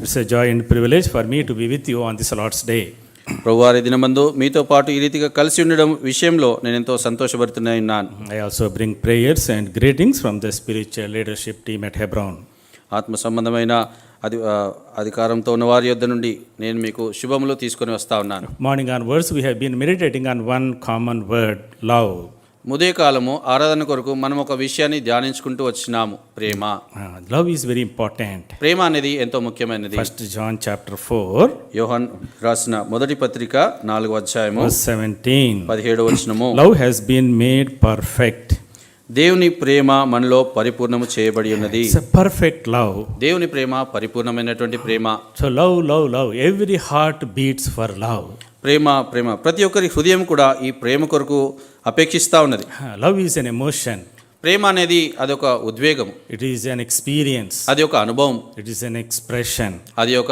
It's a joy and privilege for me to be with you on this Lord's Day. ప్రభువారి దినమందు మీతో పాటు ఈ రీతిగా కలిసి ఉండడం విషయంలో నేను ఎంతో సంతోషపడుతున్నాను. I also bring prayers and greetings from the spiritual leadership team at Hebron. ఆత్మ సంబంధమైన అధికారంతో ఉన్న వారి యొద్ద నుండి నేను మీకు శుభములు తీసుకొని వస్తా ఉన్నాను. Morning onwards we have been meditating on one common word, love. ఉదయకాలము ఆరాధన కొరకు మనం ఒక విషయాన్ని ధ్యానించుకుంటూ వచ్చినాము, ప్రేమ. Love is very important. ప్రేమ అనేది ఎంతో ముఖ్యమైనది. 1 John chapter 4 యోహాను రాసిన మొదటి పత్రిక 4వ అధ్యాయము verse 17. 17వ వచనము. Love has been made perfect. దేవుని ప్రేమ మనలో పరిపూర్ణము చేయబడి ఉన్నది. It's a perfect love. దేవుని ప్రేమ పరిపూర్ణమైనటువంటి ప్రేమ. So love. Every heart beats for love. ప్రేమ ప్రతి ఒక్కరి హృదయం కూడా ఈ ప్రేమ కొరకు అపేక్షిస్తూ ఉన్నది. Love is an emotion. ప్రేమ అనేది అదొక ఉద్వేగం, It is an experience. అది ఒక అనుభవం, It is an expression. అది ఒక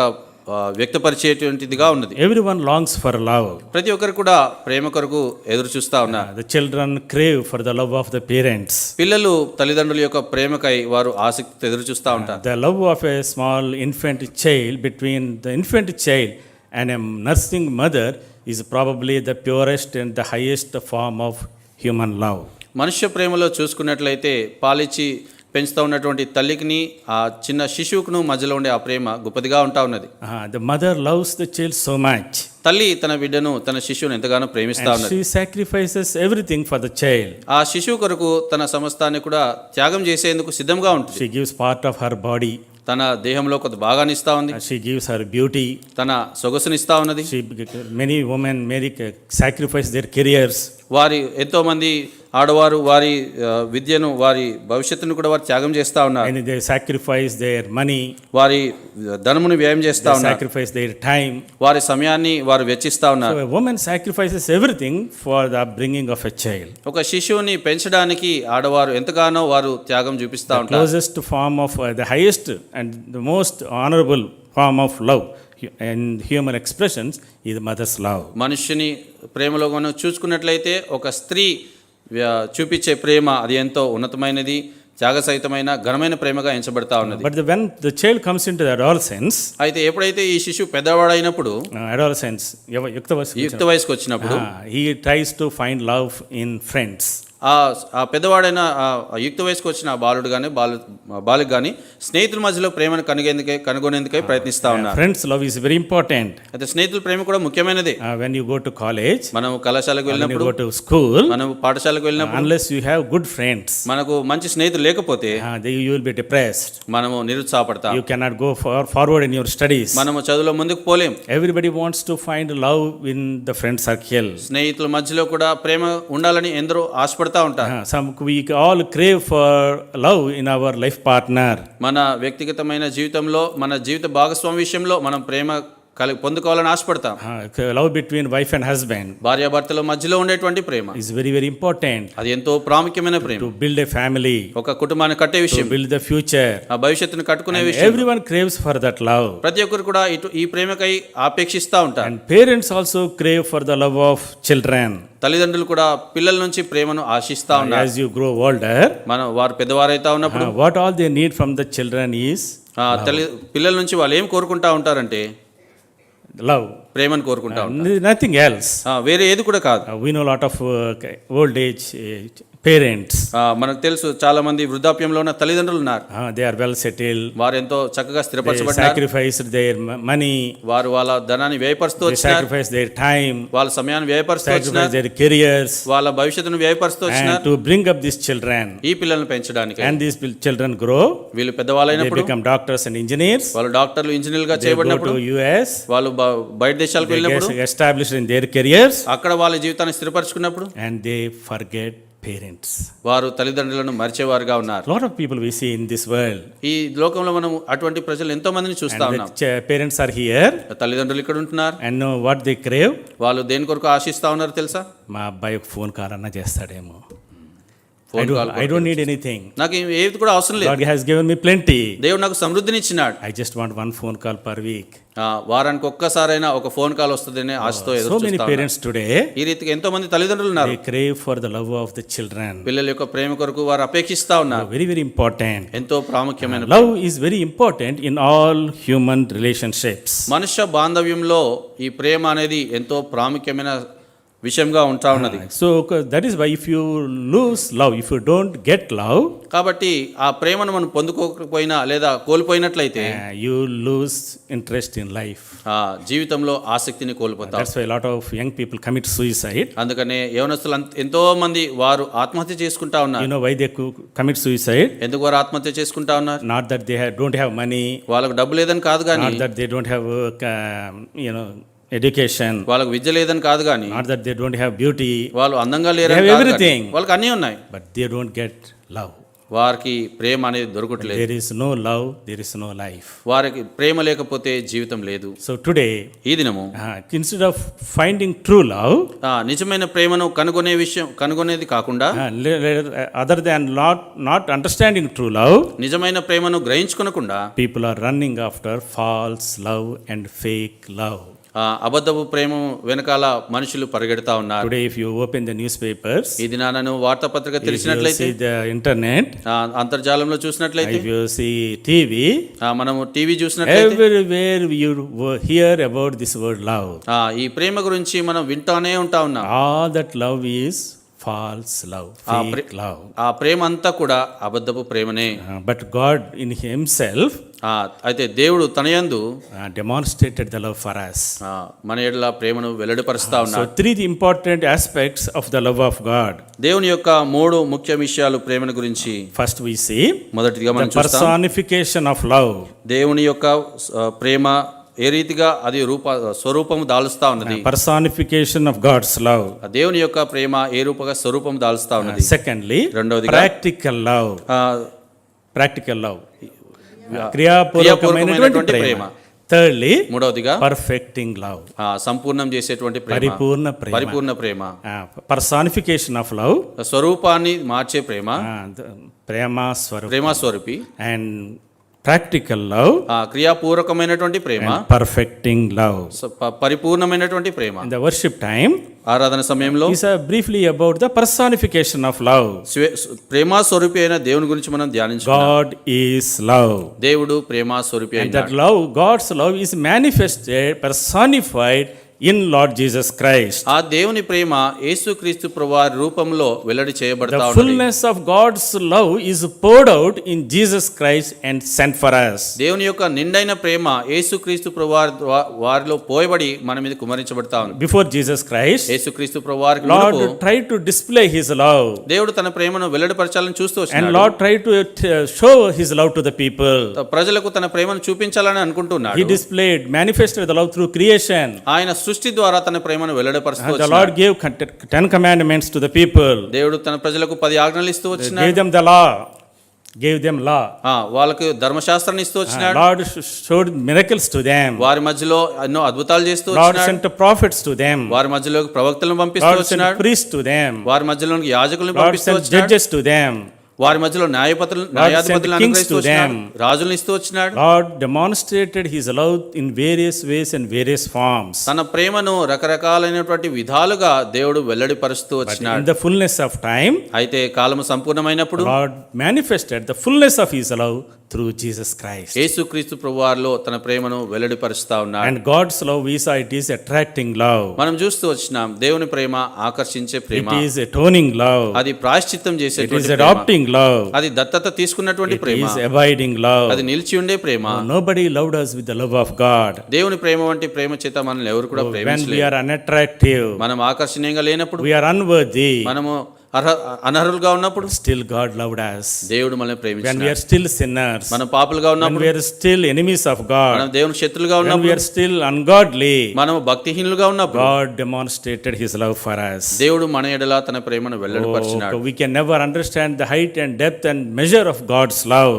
వ్యక్తపరిచేటువంటిదిగా ఉన్నది. Everyone longs for love. ప్రతి ఒక్కరు కూడా ప్రేమ కొరకు ఎదురు చూస్తూ ఉన్నారు. The children crave for the love of the parents. పిల్లలు తల్లిదండ్రుల యొక్క ప్రేమకై వారు ఆసక్తితో ఎదురు చూస్తూ ఉంటారు. The love of a small infant child between the infant child and a nursing mother is probably the purest and the highest form of human love. మనుష్య ప్రేమలో చూసుకున్నట్లయితే పాలిచ్చి పెంచుతూ ఉన్నటువంటి తల్లికిని ఆ చిన్న శిశువుకును మధ్యలో ఉండే ఆ ప్రేమ గొప్పదిగా ఉంటా ఉన్నది. The mother loves the child so much. తల్లి తన బిడ్డను తన శిశువును ఎంతగానో ప్రేమిస్తా ఉన్నది. She sacrifices everything for the child. ఆ శిశువు కొరకు తన సమస్తాన్ని కూడా త్యాగం చేసేందుకు సిద్ధంగా ఉంటుంది. She gives part of her body. తన దేహంలో కొంత భాగాన్ని ఇస్తా ఉంది. She gives her beauty. తన సొగసుని ఇస్తా ఉన్నది. Many women sacrifice their careers. వారి ఎంతో మంది ఆడవారు వారి విద్యను వారి భవిష్యత్తును కూడా వారు త్యాగం చేస్తా ఉన్నారు. And they sacrifice their money. వారి ధనమును వ్యయం చేస్తా ఉన్నారు. Sacrifice their time. వారి సమయాన్ని వారు వెచ్చిస్తా ఉన్నారు. So a woman sacrifices everything for the upbringing of a child. ఒక శిశువుని పెంచడానికి ఆడవారు ఎంతగానో వారు త్యాగం చూపిస్తా ఉంటారు. Closest form of the highest and the most honorable form of love and human expressions is mother's love. మనుష్యుని ప్రేమలో మనం చూసుకున్నట్లయితే ఒక స్త్రీ చూపించే ప్రేమ అది ఎంతో ఉన్నతమైనది, త్యాగసహితమైన ఘనమైన ప్రేమగా ఎంచబడతా ఉన్నది. But when the child comes into the adolescence, అయితే ఎప్పుడైతే ఈ శిశువు పెద్దవాడైనప్పుడు adolescence యుక్త వయసుకు వచ్చినప్పుడు he tries to find love in friends. ఆ పెద్దవాడైన యుక్త వయసుకు వచ్చిన బాలుడు కానీ బాలిక కానీ స్నేహితుల మధ్యలో ప్రేమను కనుగొనేందుకై ప్రయత్నిస్తా ఉన్నారు. Friends love is very important. అయితే స్నేహితుల ప్రేమ కూడా ముఖ్యమైనది. When you go to college, మనం కళాశాలకు వెళ్ళినప్పుడు, go to school, మనం పాఠశాలకు వెళ్ళినప్పుడు, unless you have good friends, మనకు మంచి స్నేహితులు లేకపోతే you will be depressed. మనము నిరుత్సాహపడతాం. You cannot go forward in your studies. మనము చదువులో ముందుకు పోలేం. Everybody wants to find love in the friend circle. స్నేహితుల మధ్యలో కూడా ప్రేమ ఉండాలని ఎందరో ఆశపడతారు. We all crave for love in our life partner. మన వ్యక్తిగతమైన జీవితంలో మన జీవిత భాగస్వామి విషయంలో మనం ప్రేమ పొందుకోవాలని ఆశపడతాం. Love between wife and husband, భార్యాభర్తల మధ్యలో ఉండేటువంటి ప్రేమ is very important. అది ఎంతో ప్రాముఖ్యమైన ప్రేమ. To build a family, ఒక కుటుంబాన్ని కట్టే విషయం, to build the future, ఆ భవిష్యత్తును కట్టుకునే విషయం. Everyone craves for that love. ప్రతి ఒక్కరు కూడా ఈ ప్రేమకై ఆపేక్షిస్తా ఉంటారు. And parents also crave for the love of children. తల్లిదండ్రులు కూడా పిల్లల నుంచి ప్రేమను ఆశిస్తా ఉన్నారు. As you grow older, వారు పెద్దవారైతా ఉన్నప్పుడు what all they need from the children is పిల్లల నుంచి వాళ్ళు ఏం కోరుకుంటా ఉంటారంటే love, ప్రేమను కోరుకుంటా ఉంటారు. nothing else. వేరే ఏది కూడా కాదు. We know a lot of old age parents. మనకు తెలుసు చాలా మంది వృద్ధాప్యంలో ఉన్న తల్లిదండ్రులు ఉన్నారు. They are well settled. వారు ఎంతో చక్కగా స్థిరపరచబడ్డారు. Sacrificed their money. వారు వాళ్ళ ధనాన్ని వ్యయపరుస్తూ వచ్చారు. Sacrifice their time. వాళ్ళ సమయాన్ని వ్యయపరుస్తూ వచ్చారు. Their careers. వాళ్ళ భవిష్యత్తును వ్యయపరుస్తూ వచ్చారు. To bring up these children. ఈ పిల్లలను పెంచడానికి. And these children grow. వీళ్ళు పెద్దవాళ్ళైనప్పుడు they become doctors and engineers. వాళ్ళు డాక్టర్లు ఇంజనీర్లుగా చేయబడినప్పుడు they go to US. వాళ్ళు బయట దేశాలకు వెళ్ళినప్పుడు established in their careers. అక్కడ వాళ్ళ జీవితాన్ని స్థిరపరచుకున్నప్పుడు and they forget parents. వారు తల్లిదండ్రులను మరిచేవారుగా ఉన్నారు. lot of people we see in this world. ఈ లోకంలో మనం అటువంటి ప్రజలు ఎంతో మందిని చూస్తా ఉన్నాం. parents are here. తల్లిదండ్రులు ఇక్కడ ఉంటున్నారు. and know what they crave. వాళ్ళు దేని కొరకు ఆశిస్తా ఉన్నారు తెలుసా? మా అబ్బాయి ఫోన్ కాల్ అన్నా చేస్తాడేమో, phone call I don't need anything. నాకు ఏది కూడా అవసరం లేదు. God has given me plenty. దేవుడు నాకు సమృద్ధిని ఇచ్చినాడు. I just want one phone call per week. వారానికి ఒక్కసారైనా ఒక ఫోన్ కాల్ వస్తుందనే ఆశతో So ఎదురు many చూస్తా parents today, ఈ రీతిగా ఎంతో మంది తల్లిదండ్రులు ఉన్నారు. they crave for the love of the children. పిల్లల యొక్క ప్రేమ కొరకు వారు అపేక్షిస్తా ఉన్నారు. Very, very important. ఎంతో ప్రాముఖ్యమైన Love is very important in all human relationships. మనుష్య బాంధవ్యంలో ఈ ప్రేమ అనేది ఎంతో ప్రాముఖ్యమైన విషయంగా ఉంటా ఉన్నది. So that is why if you lose love, if you don't get love, కాబట్టి ఆ ప్రేమను మనం పొందుకోకపోయినా లేదా కోల్పోయినట్లయితే you lose interest in life. ఆ జీవితంలో ఆసక్తిని కోల్పోతాం. That's why a lot of young people commit suicide. అందుకనే యవనస్తులు ఎంతో మంది వారు ఆత్మహత్య చేసుకుంటా You ఉన్నారు. know why they commit suicide? ఎందుకు వారు ఆత్మహత్య చేసుకుంటా ఉన్నారు? Not that they don't have money, వాళ్ళకు డబ్బు లేదని కాదు కానీ, not that they don't have education, వాళ్ళకు విద్య లేదని కాదు కానీ, not that they don't have beauty, వాళ్ళు అందంగా They లేరని have కాదు కానీ, everything. వాళ్ళకి అన్నీ ఉన్నాయి. but they don't get love. వారికి ప్రేమ అనేది దొరకట్లేదు. There is no love, there is no life. వారికి ప్రేమ లేకపోతే జీవితం లేదు. So today, ఈ దినము instead of finding true love, నిజమైన ప్రేమను కనుగొనేది కాకుండా, other than not understanding true love, నిజమైన ప్రేమను గ్రహించుకొనకుండా people are running after false love and fake love. అబద్ధపు ప్రేమ వెనకాల మనుషులు పరిగెడతా ఉన్నారు. Today, if you open the newspapers, ఈ దినాలను వార్తాపత్రిక if you తెలిసినట్లయితే, see the internet, అంతర్జాలంలో చూసినట్లయితే, if you see TV, మనము టీవీ చూసినట్లయితే, everywhere you hear about this word love. ఈ ప్రేమ గురించి మనం వింటానే ఉంటా ఉన్నాం. All that love is false love, fake love. ఆ ప్రేమ అంతా కూడా అబద్ధపు ప్రేమనే. But God in Himself అయితే దేవుడు తన యందు demonstrated the love for us. మన ఎడల ప్రేమను వెల్లడిపరుస్తా So ఉన్నాడు. three important aspects of the love of God. దేవుని యొక్క 3 ముఖ్య విషయాలు ప్రేమను గురించి. First we see మొదటిగా the మనం చూస్తాం, personification of love. దేవుని యొక్క ప్రేమ ఏ రీతిగా అది స్వరూపము దాలుస్తా ఉన్నది. Personification of God's love. దేవుని యొక్క ప్రేమ ఏ రూపంగా స్వరూపం దాలుస్తా ఉన్నది. Secondly, రెండవదిగా practical love. Practical love. క్రియాపూర్వకమైనటువంటి ప్రేమ. Thirdly, మూడవదిగా perfecting love. సంపూర్ణం చేసేటువంటి ప్రేమ, పరిపూర్ణ ప్రేమ. Personification of love, స్వరూపాన్ని మార్చే ప్రేమ, ప్రేమ స్వరూపి. and practical love, క్రియాపూర్వకమైనటువంటి Prema, and perfecting love. పరిపూర్ణమైనటువంటి ప్రేమ. In the worship time, ఆరాధన సమయంలో is briefly about the personification of love. ప్రేమ స్వరూపి అయిన దేవుని గురించి మనం ధ్యానించుకున్నాం. God is love. దేవుడు ప్రేమ స్వరూపి And that అయినాడు. love, God's love is manifested, personified in Lord Jesus Christ. ఆ దేవుని ప్రేమ యేసుక్రీస్తు ప్రభువారి రూపంలో వెల్లడి చేయబడతా The ఉన్నది. fullness of God's love is poured out in Jesus Christ and sent for us. దేవుని యొక్క నిండైన ప్రేమ యేసుక్రీస్తు ప్రభువారి వారిలో పోయబడి మన మీద కుమరించబడతా ఉంది. Before Jesus Christ, యేసుక్రీస్తు ప్రభువారికి Lord మునుపు tried to display His love. దేవుడు తన ప్రేమను వెల్లడిపరచాలని చూస్తూ And వచ్చినాడు. Lord tried to show His love to the people. ప్రజలకు తన ప్రేమను చూపించాలని అనుకుంటున్నాడు. He displayed, manifested the love through creation. ఆయన సృష్టి ద్వారా తన ప్రేమను వెల్లడిపరుస్తూ The వచ్చినాడు. Lord gave 10 commandments to the people. దేవుడు తన ప్రజలకు 10 ఆజ్ఞలు ఇస్తూ Gave వచ్చినాడు. them the law. Gave them law. వాళ్ళకు ధర్మశాస్త్రాన్ని ఇస్తూ వచ్చినాడు. Lord showed miracles to them. వారి మధ్యలో ఎన్నో అద్భుతాలు చేస్తూ Lord వచ్చినాడు. sent prophets to them. వారి మధ్యలోకి ప్రవక్తలను పంపిస్తూ Lord sent వచ్చినాడు. priests to them. వారి మధ్యలోకి యాజకులను Lord పంపిస్తూ sent వచ్చినాడు. judges to them. వారి మధ్యలో న్యాయాధిపతులను kings అనుగ్రహిస్తూ to వచ్చినాడు. them. రాజులను ఇస్తూ వచ్చినాడు. Lord demonstrated His love in various ways and various forms. తన ప్రేమను రకరకాలైనటువంటి విధాలుగా దేవుడు వెల్లడిపరుస్తూ In వచ్చినాడు. the fullness of time, అయితే కాలము సంపూర్ణమైనప్పుడు Lord manifested the fullness of His love through Jesus Christ. యేసుక్రీస్తు ప్రభువారిలో తన ప్రేమను వెల్లడిపరుస్తా ఉన్నాడు. And God's love, we saw it is attracting love. మనం చూస్తూ వచ్చినాం దేవుని ప్రేమ ఆకర్షించే ప్రేమ, It is atoning love. అది ప్రాయశ్చిత్తం It is చేసేటువంటి ప్రేమ, adopting love. అది దత్తత తీసుకున్నటువంటి It Prema, is abiding love. అది నిలిచి ఉండే ప్రేమ. Nobody loved us with the love of God. దేవుని ప్రేమ వంటి ప్రేమ చేత మనల్ని ఎవరు కూడా When we ప్రేమించలేరు. are unattractive, మనం ఆకర్షణీయంగా లేనప్పుడు, we are unworthy, మనము అనర్హులుగా ఉన్నప్పుడు still God loved us. దేవుడు మనల్ని When we ప్రేమించాడు. are still sinners, మనం పాపులుగా when ఉన్నప్పుడు, we are still enemies of మనం God, దేవుని శత్రులుగా when we ఉన్నప్పుడు, are still ungodly, మనము భక్తిహీనులుగా ఉన్నప్పుడు God demonstrated His love for us. దేవుడు మన ఎడల తన ప్రేమను వెల్లడిపరిచినాడు. We can never understand the height and depth and measure of God's love.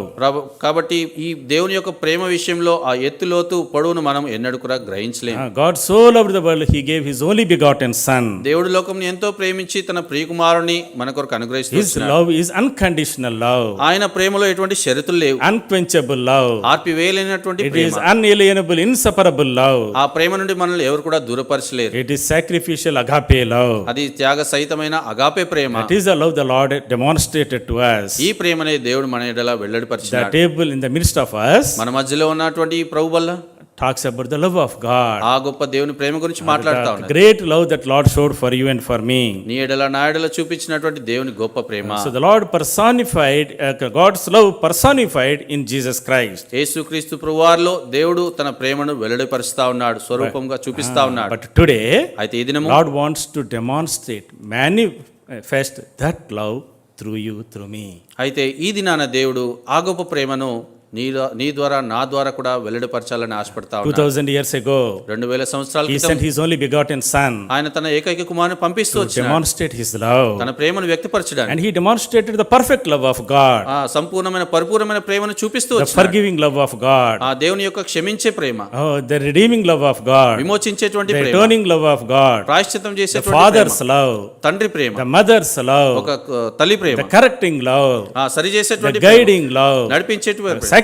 కాబట్టి ఈ దేవుని యొక్క ప్రేమ విషయంలో ఆ ఎత్తు లోతు పొడవును మనం ఎన్నడూ కూడా గ్రహించలేము. God so loved the world, He gave His only begotten Son. దేవుడు లోకంని ఎంతో ప్రేమించి తన ప్రియకుమారుని మన కొరకు అనుగ్రహిస్తూ His love is unconditional love, ఆయన ప్రేమలో ఎటువంటి షరతులు లేవు, unquenchable love. ఆర్పివేయలేనటువంటి It Prema. is unalienable, inseparable love. ఆ ప్రేమ నుండి మనల్ని ఎవరు కూడా దూరపరచలేరు. It is sacrificial agape love. అది త్యాగ సహితమైన అగాపే ప్రేమ. That is the love the Lord demonstrated to us. ఈ ప్రేమనే దేవుడు మన ఎడల The వెల్లడిపరిచాడు. table in the midst of us మన మధ్యలో ఉన్నటువంటి ఈ ప్రభు వల్ల talks about the love of God. ఆ గొప్ప దేవుని ప్రేమ గురించి మాట్లాడుతా The ఉన్నాడు. great love that Lord showed for you and for me. నీ ఎడల నా ఎడల చూపించినటువంటి దేవుని గొప్ప ప్రేమ. So the Lord personified, God's love personified in Jesus Christ. యేసుక్రీస్తు ప్రభువారిలో దేవుడు తన ప్రేమను వెల్లడిపరుస్తా ఉన్నాడు, స్వరూపంగా చూపిస్తా ఉన్నాడు. But today, అయితే ఈ దినము Lord wants to demonstrate, manifest that love through you, through me. అయితే ఈ దినాన దేవుడు ఆ గొప్ప ప్రేమను నీ ద్వారా నా ద్వారా కూడా వెల్లడిపరచాలని ఆశపడతా ఉన్నాడు. 2000 years ago, 2000 సంవత్సరాల He క్రితం sent His only begotten Son ఆయన తన ఏకైక కుమారుని పంపిస్తూ to వచ్చాడు demonstrate His love. తన ప్రేమను వ్యక్తపరచడానికి. And He demonstrated the perfect love of God, ఆ సంపూర్ణమైన పరిపూర్ణమైన ప్రేమను చూపిస్తూ the వచ్చాడు. forgiving love of God, ఆ దేవుని యొక్క క్షమించే ప్రేమ, the redeeming love of God, విమోచించేటువంటి the Prema, atoning love of God, ప్రాయశ్చిత్తం the చేసేటువంటి Father's ప్రేమ, love, తండ్రి ప్రేమ, the Mother's love, ఒక తల్లి ప్రేమ, the correcting love, ఆ సరి the చేసేటువంటి ప్రేమ, guiding love, నడిపించేటువంటి Prema,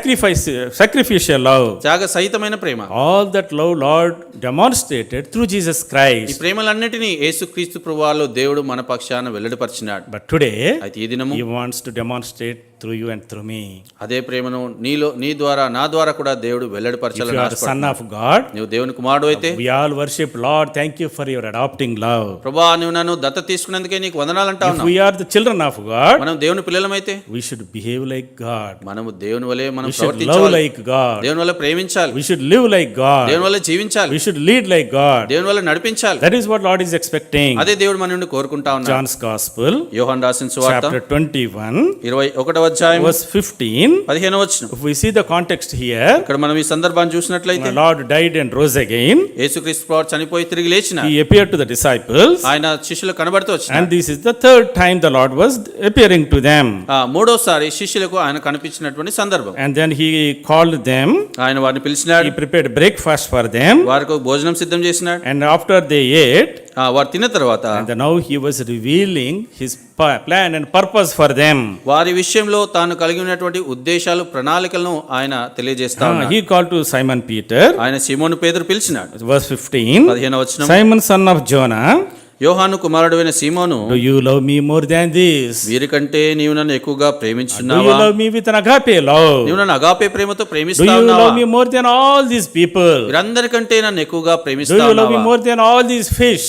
sacrificial love. Tyaga సహితమైన Prema. All that love Lord demonstrated through Jesus ఈ Christ. ప్రేమలన్నిటినీ యేసుక్రీస్తు ప్రభువాలో దేవుడు మన పక్షాన వెల్లడిపరిచినాడు. But today, అయితే ఈ దినము He wants to demonstrate through you and through me. అదే ప్రేమను నీ ద్వారా నా ద్వారా కూడా దేవుడు If వెల్లడిపరచాలని you are the Son ఆశపడుతున్నాడు. of God, నువ్వు దేవుని కుమారుడు అయితే, we all worship Lord. Thank you for your adopting love. ప్రభువా నువ్వు నన్ను దత్త తీసుకున్నందుకే నీకు వందనాలు అంటా If ఉన్నావు. we are the children of God, మనం దేవుని పిల్లలమైతే we should behave like God. మనము దేవుని వలె మనం We should love ప్రవర్తించాలి, like God. దేవుని వల్ల ప్రేమించాలి, We should live like God. దేవుని వల్ల జీవించాలి, We should lead like God. దేవుని వల్ల నడిపించాలి. That is what Lord is expecting. అదే దేవుడు మన నుండి కోరుకుంటా ఉన్నాడు. John's Gospel, యోహాను రాసిన సువార్త chapter 21, 21వ అధ్యాయం verse 15. 15వ వచనం. If we see the context here, ఇక్కడ మనం ఈ సందర్భాన్ని చూసినట్లయితే the Lord died and rose again. యేసుక్రీస్తు ప్రభువు చనిపోయి తిరిగి లేచిన He appeared to the disciples, ఆయన శిష్యులు కనబడుతూ వచ్చిన and this is the third time the Lord was appearing to them. మూడోసారి శిష్యులకు ఆయన కనిపించినటువంటి సందర్భం. And then He called them, ఆయన వారిని పిలిచినాడు, He prepared breakfast for them, వారికి ఒక భోజనం సిద్ధం చేసినాడు. and after they ate, వారు తిన్న తర్వాత and now He was revealing His plan and purpose for them. వారి విషయంలో తాను కలిగి ఉన్నటువంటి ఉద్దేశాలు, ప్రణాళికలను ఆయన తెలియజేస్తా ఉన్నాడు. He called to Simon Peter, ఆయన సీమోను పేతురు పిలిచినాడు. verse 15, 15వ వచనం. Simon son of Jonah, యోహాను కుమారుడైన సీమోను, do you love me more than this? వీరికంటే నీవు నన్ను ఎక్కువగా Do you ప్రేమించున్నావా? love me with an agape love? నీవు నన్ను అగాపే ప్రేమతో Do ప్రేమిస్తా you ఉన్నావా? love me more than all these people? వీరందరికంటే నన్ను ఎక్కువగా Do ప్రేమిస్తా you love me ఉన్నావా? more than all these fish?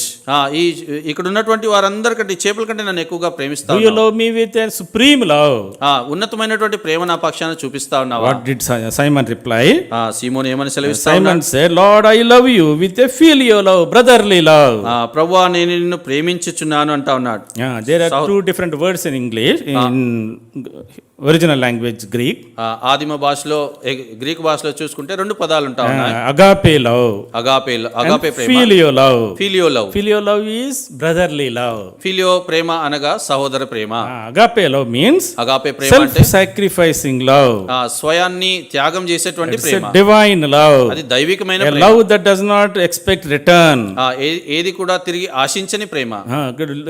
ఈ ఇక్కడ ఉన్నటువంటి వారందరికంటే, చేపల కంటే నన్ను ఎక్కువగా ప్రేమిస్తా Do you ఉన్నావా? love me with a supreme love? ఉన్నతమైనటువంటి ప్రేమ నా పక్షాన చూపిస్తా ఉన్నావా? What did Simon reply? సీమోను ఏమని సెలవిస్తా Simon ఉన్నాడు? said, Lord, I love you with a filial love, brotherly love. ప్రభువా నేను నిన్ను ప్రేమించుచున్నాను అంటా ఉన్నాడు. There are two different words in English, in original language Greek. ఆదిమ భాషలో, గ్రీక్ భాషలో చూసుకుంటే రెండు పదాలు ఉంటా ఉన్నాయి. Agape love, అగాపే ప్రేమ, filial love. Phileo love. Filial love is brotherly love. Phileo ప్రేమ అనగా సహోదర ప్రేమ. Agape love means అగాపే ప్రేమ అంటే self-sacrificing love. స్వయాన్ని త్యాగం చేసేటువంటి It's Prema. a divine love. అది దైవికమైన A Prema. love that does not expect return. ఏది కూడా తిరిగి ఆశించని ప్రేమ.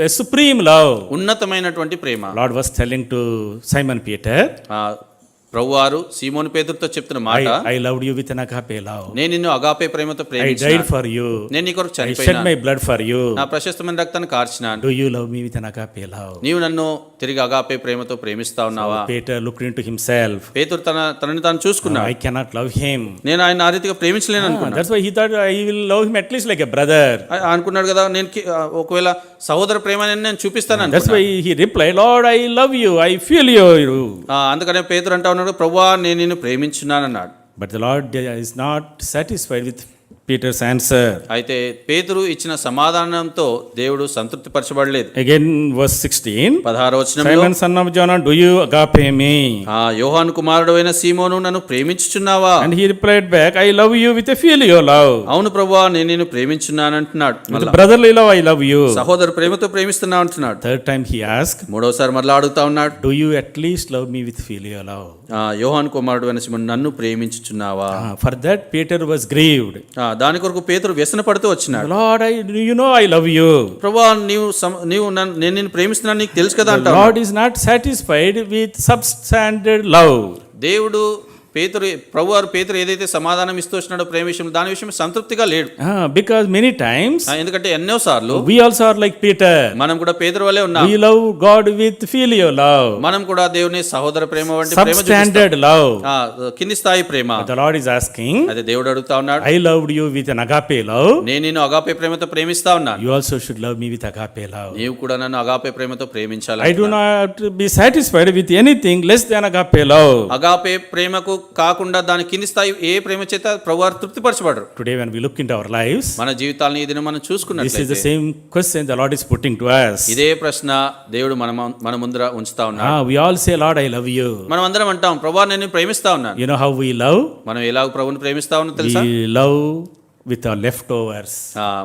A supreme love. ఉన్నతమైనటువంటి ప్రేమ. Lord was telling to Simon Peter, ప్రభువారు సీమోను పేతురుతో చెప్తున్న మాట, I loved you with an agape love. నేను నిన్ను అగాపే ప్రేమతో I ప్రేమించాను. died for you. నేను నీ కొరకు I shed చనిపోయినా, my blood for you. నా ప్రశస్తమైన రక్తాన్ని కార్చినాను. Do you love me with an agape love? నీవు నన్ను తిరిగి అగాపే ప్రేమతో ప్రేమిస్తా ఉన్నావా? Peter looked into himself. పేతురు తనని తాను చూసుకున్నాడు. I cannot love him. నేను ఆయన ఆ రీతిగా ప్రేమించలేను అనుకున్నాడు. That's why he thought I will love him at least like a brother. అనుకున్నాడు కదా, నేను ఒకవేళ సహోదర ప్రేమని నేను చూపిస్తాను That's అనుకున్నాడు. why he replied, Lord, I love you. I feel you. అందుకనే పేతురు అంటా ఉన్నాడు, ప్రభువా నేను నిన్ను ప్రేమించున్నాను అన్నాడు. But the Lord is not satisfied with Peter's answer. అయితే పేతురు ఇచ్చిన సమాధానంతో దేవుడు సంతృప్తి పరచబడలేదు. Again, verse 16. 16వ వచనంలో, Simon son of Jonah, do you agape me? యోహాను కుమారుడు అయిన సీమోను నన్ను ప్రేమించుచున్నావా? And he replied back, I love you with a filial love. అవును ప్రభువా నేను నిన్ను ప్రేమించున్నాను అంటున్నాడు. With brotherly love I love you. సహోదర ప్రేమతో ప్రేమిస్తున్నా అంటున్నాడు. Third time he asked, మూడోసారి మరలా అడుగుతా ఉన్నాడు, do you at least love me with filial love? యోహాను కుమారుడు అయిన సీమోను నన్ను ప్రేమించుచున్నావా? For that Peter was grieved. దాని కొరకు పేతురు వ్యసన పడుతూ వచ్చినాడు. Lord, I love you. ప్రభువా నేను నిన్ను ప్రేమిస్తున్నాను నీకు తెలుసు కదా The అంటాడు. Lord is not satisfied with substandard love. దేవుడు ప్రభువారు పేతురు ఏదైతే సమాధానం ఇస్తూ వచ్చినాడో ప్రేమ విషయంలో దాని విషయం సంతృప్తిగా లేడు. Because many times ఎందుకంటే ఎన్నో సార్లు we also are like Peter. మనం కూడా పేతురు వలె ఉన్నాం. We love God with filial love. మనం కూడా దేవుని సహోదర ప్రేమ వంటి ప్రేమ చూపిస్తాం. Substandard love. కింది స్థాయి ప్రేమ. The Lord is asking, అదే దేవుడు అడుగుతా ఉన్నాడు, I loved you with an agape love. నేను నిన్ను అగాపే ప్రేమతో ప్రేమిస్తా ఉన్నాను. You also should love me with agape love. నీవు కూడా నన్ను అగాపే ప్రేమతో ప్రేమించాలి. I do not be satisfied with anything less than agape love. Agape ప్రేమకు కాకుండా దాని కింది స్థాయి ఏ ప్రేమ చేత ప్రభువారు తృప్తిపరచబడరు. Today when we look into our lives, మన జీవితాలను ఈ దినం మనం this చూసుకున్నట్లయితే is the same question the Lord is putting to us. ఇదే ప్రశ్న దేవుడు మన ముందర ఉంచుతా ఉన్నాడు. We all say, Lord, I love you. మనం అందరం అంటాం, ప్రభువా నేను నిన్ను ప్రేమిస్తా ఉన్నాను. You know how we love? మనం ఎలాగ ప్రభువుని ప్రేమిస్తా ఉన్నాం తెలుసా? We love with our leftovers.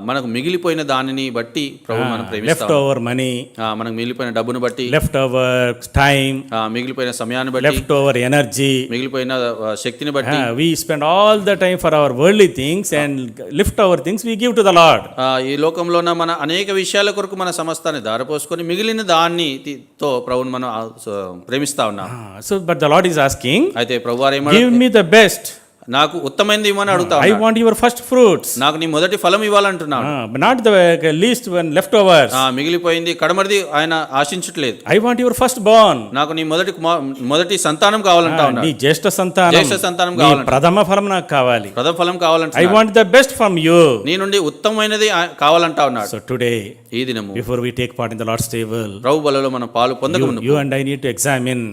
మనకు మిగిలిపోయిన దానిని బట్టి ప్రభు మనం ప్రేమిస్తాం. Leftover money, మనకు మిగిలిపోయిన డబ్బును బట్టి, leftover time, మిగిలిపోయిన సమయాన్ని బట్టి, leftover energy, మిగిలిపోయిన శక్తిని బట్టి we spend all the time for our worldly things and leftover things we give to the Lord. ఈ లోకంలోన మన అనేక విషయాల కొరకు మన సమస్తాన్ని దారపోసుకొని మిగిలిన దాన్ని తో ప్రభువుని మనం ప్రేమిస్తా ఉన్నాం. So but the Lord is asking, అయితే ప్రభువారు ఏమన్నాడు? give me the best. నాకు ఉత్తమైనది ఇవ్వమని అడుగుతా I want your first fruits. నాకు నీ మొదటి ఫలం ఇవ్వాలంటున్నాడు. Not the least one leftovers. మిగిలిపోయింది కడమరిది ఆయన ఆశించట్లేదు. I want your first born. నాకు నీ మొదటి సంతానం కావాలంటా ఉన్నాడు. నీ జ్యేష్ఠ సంతానం కావాలంట. ప్రథమ ఫలం నాకు కావాలి. ప్రథమ ఫలం కావాలంట. I want the best from you. నీ నుండి ఉత్తమమైనది కావాలంటా ఉన్నాడు. So today, ఈ దినము before we take part in the Lord's table, ప్రభు బలలో మనం పాలు పొందకముందు you and I need to examine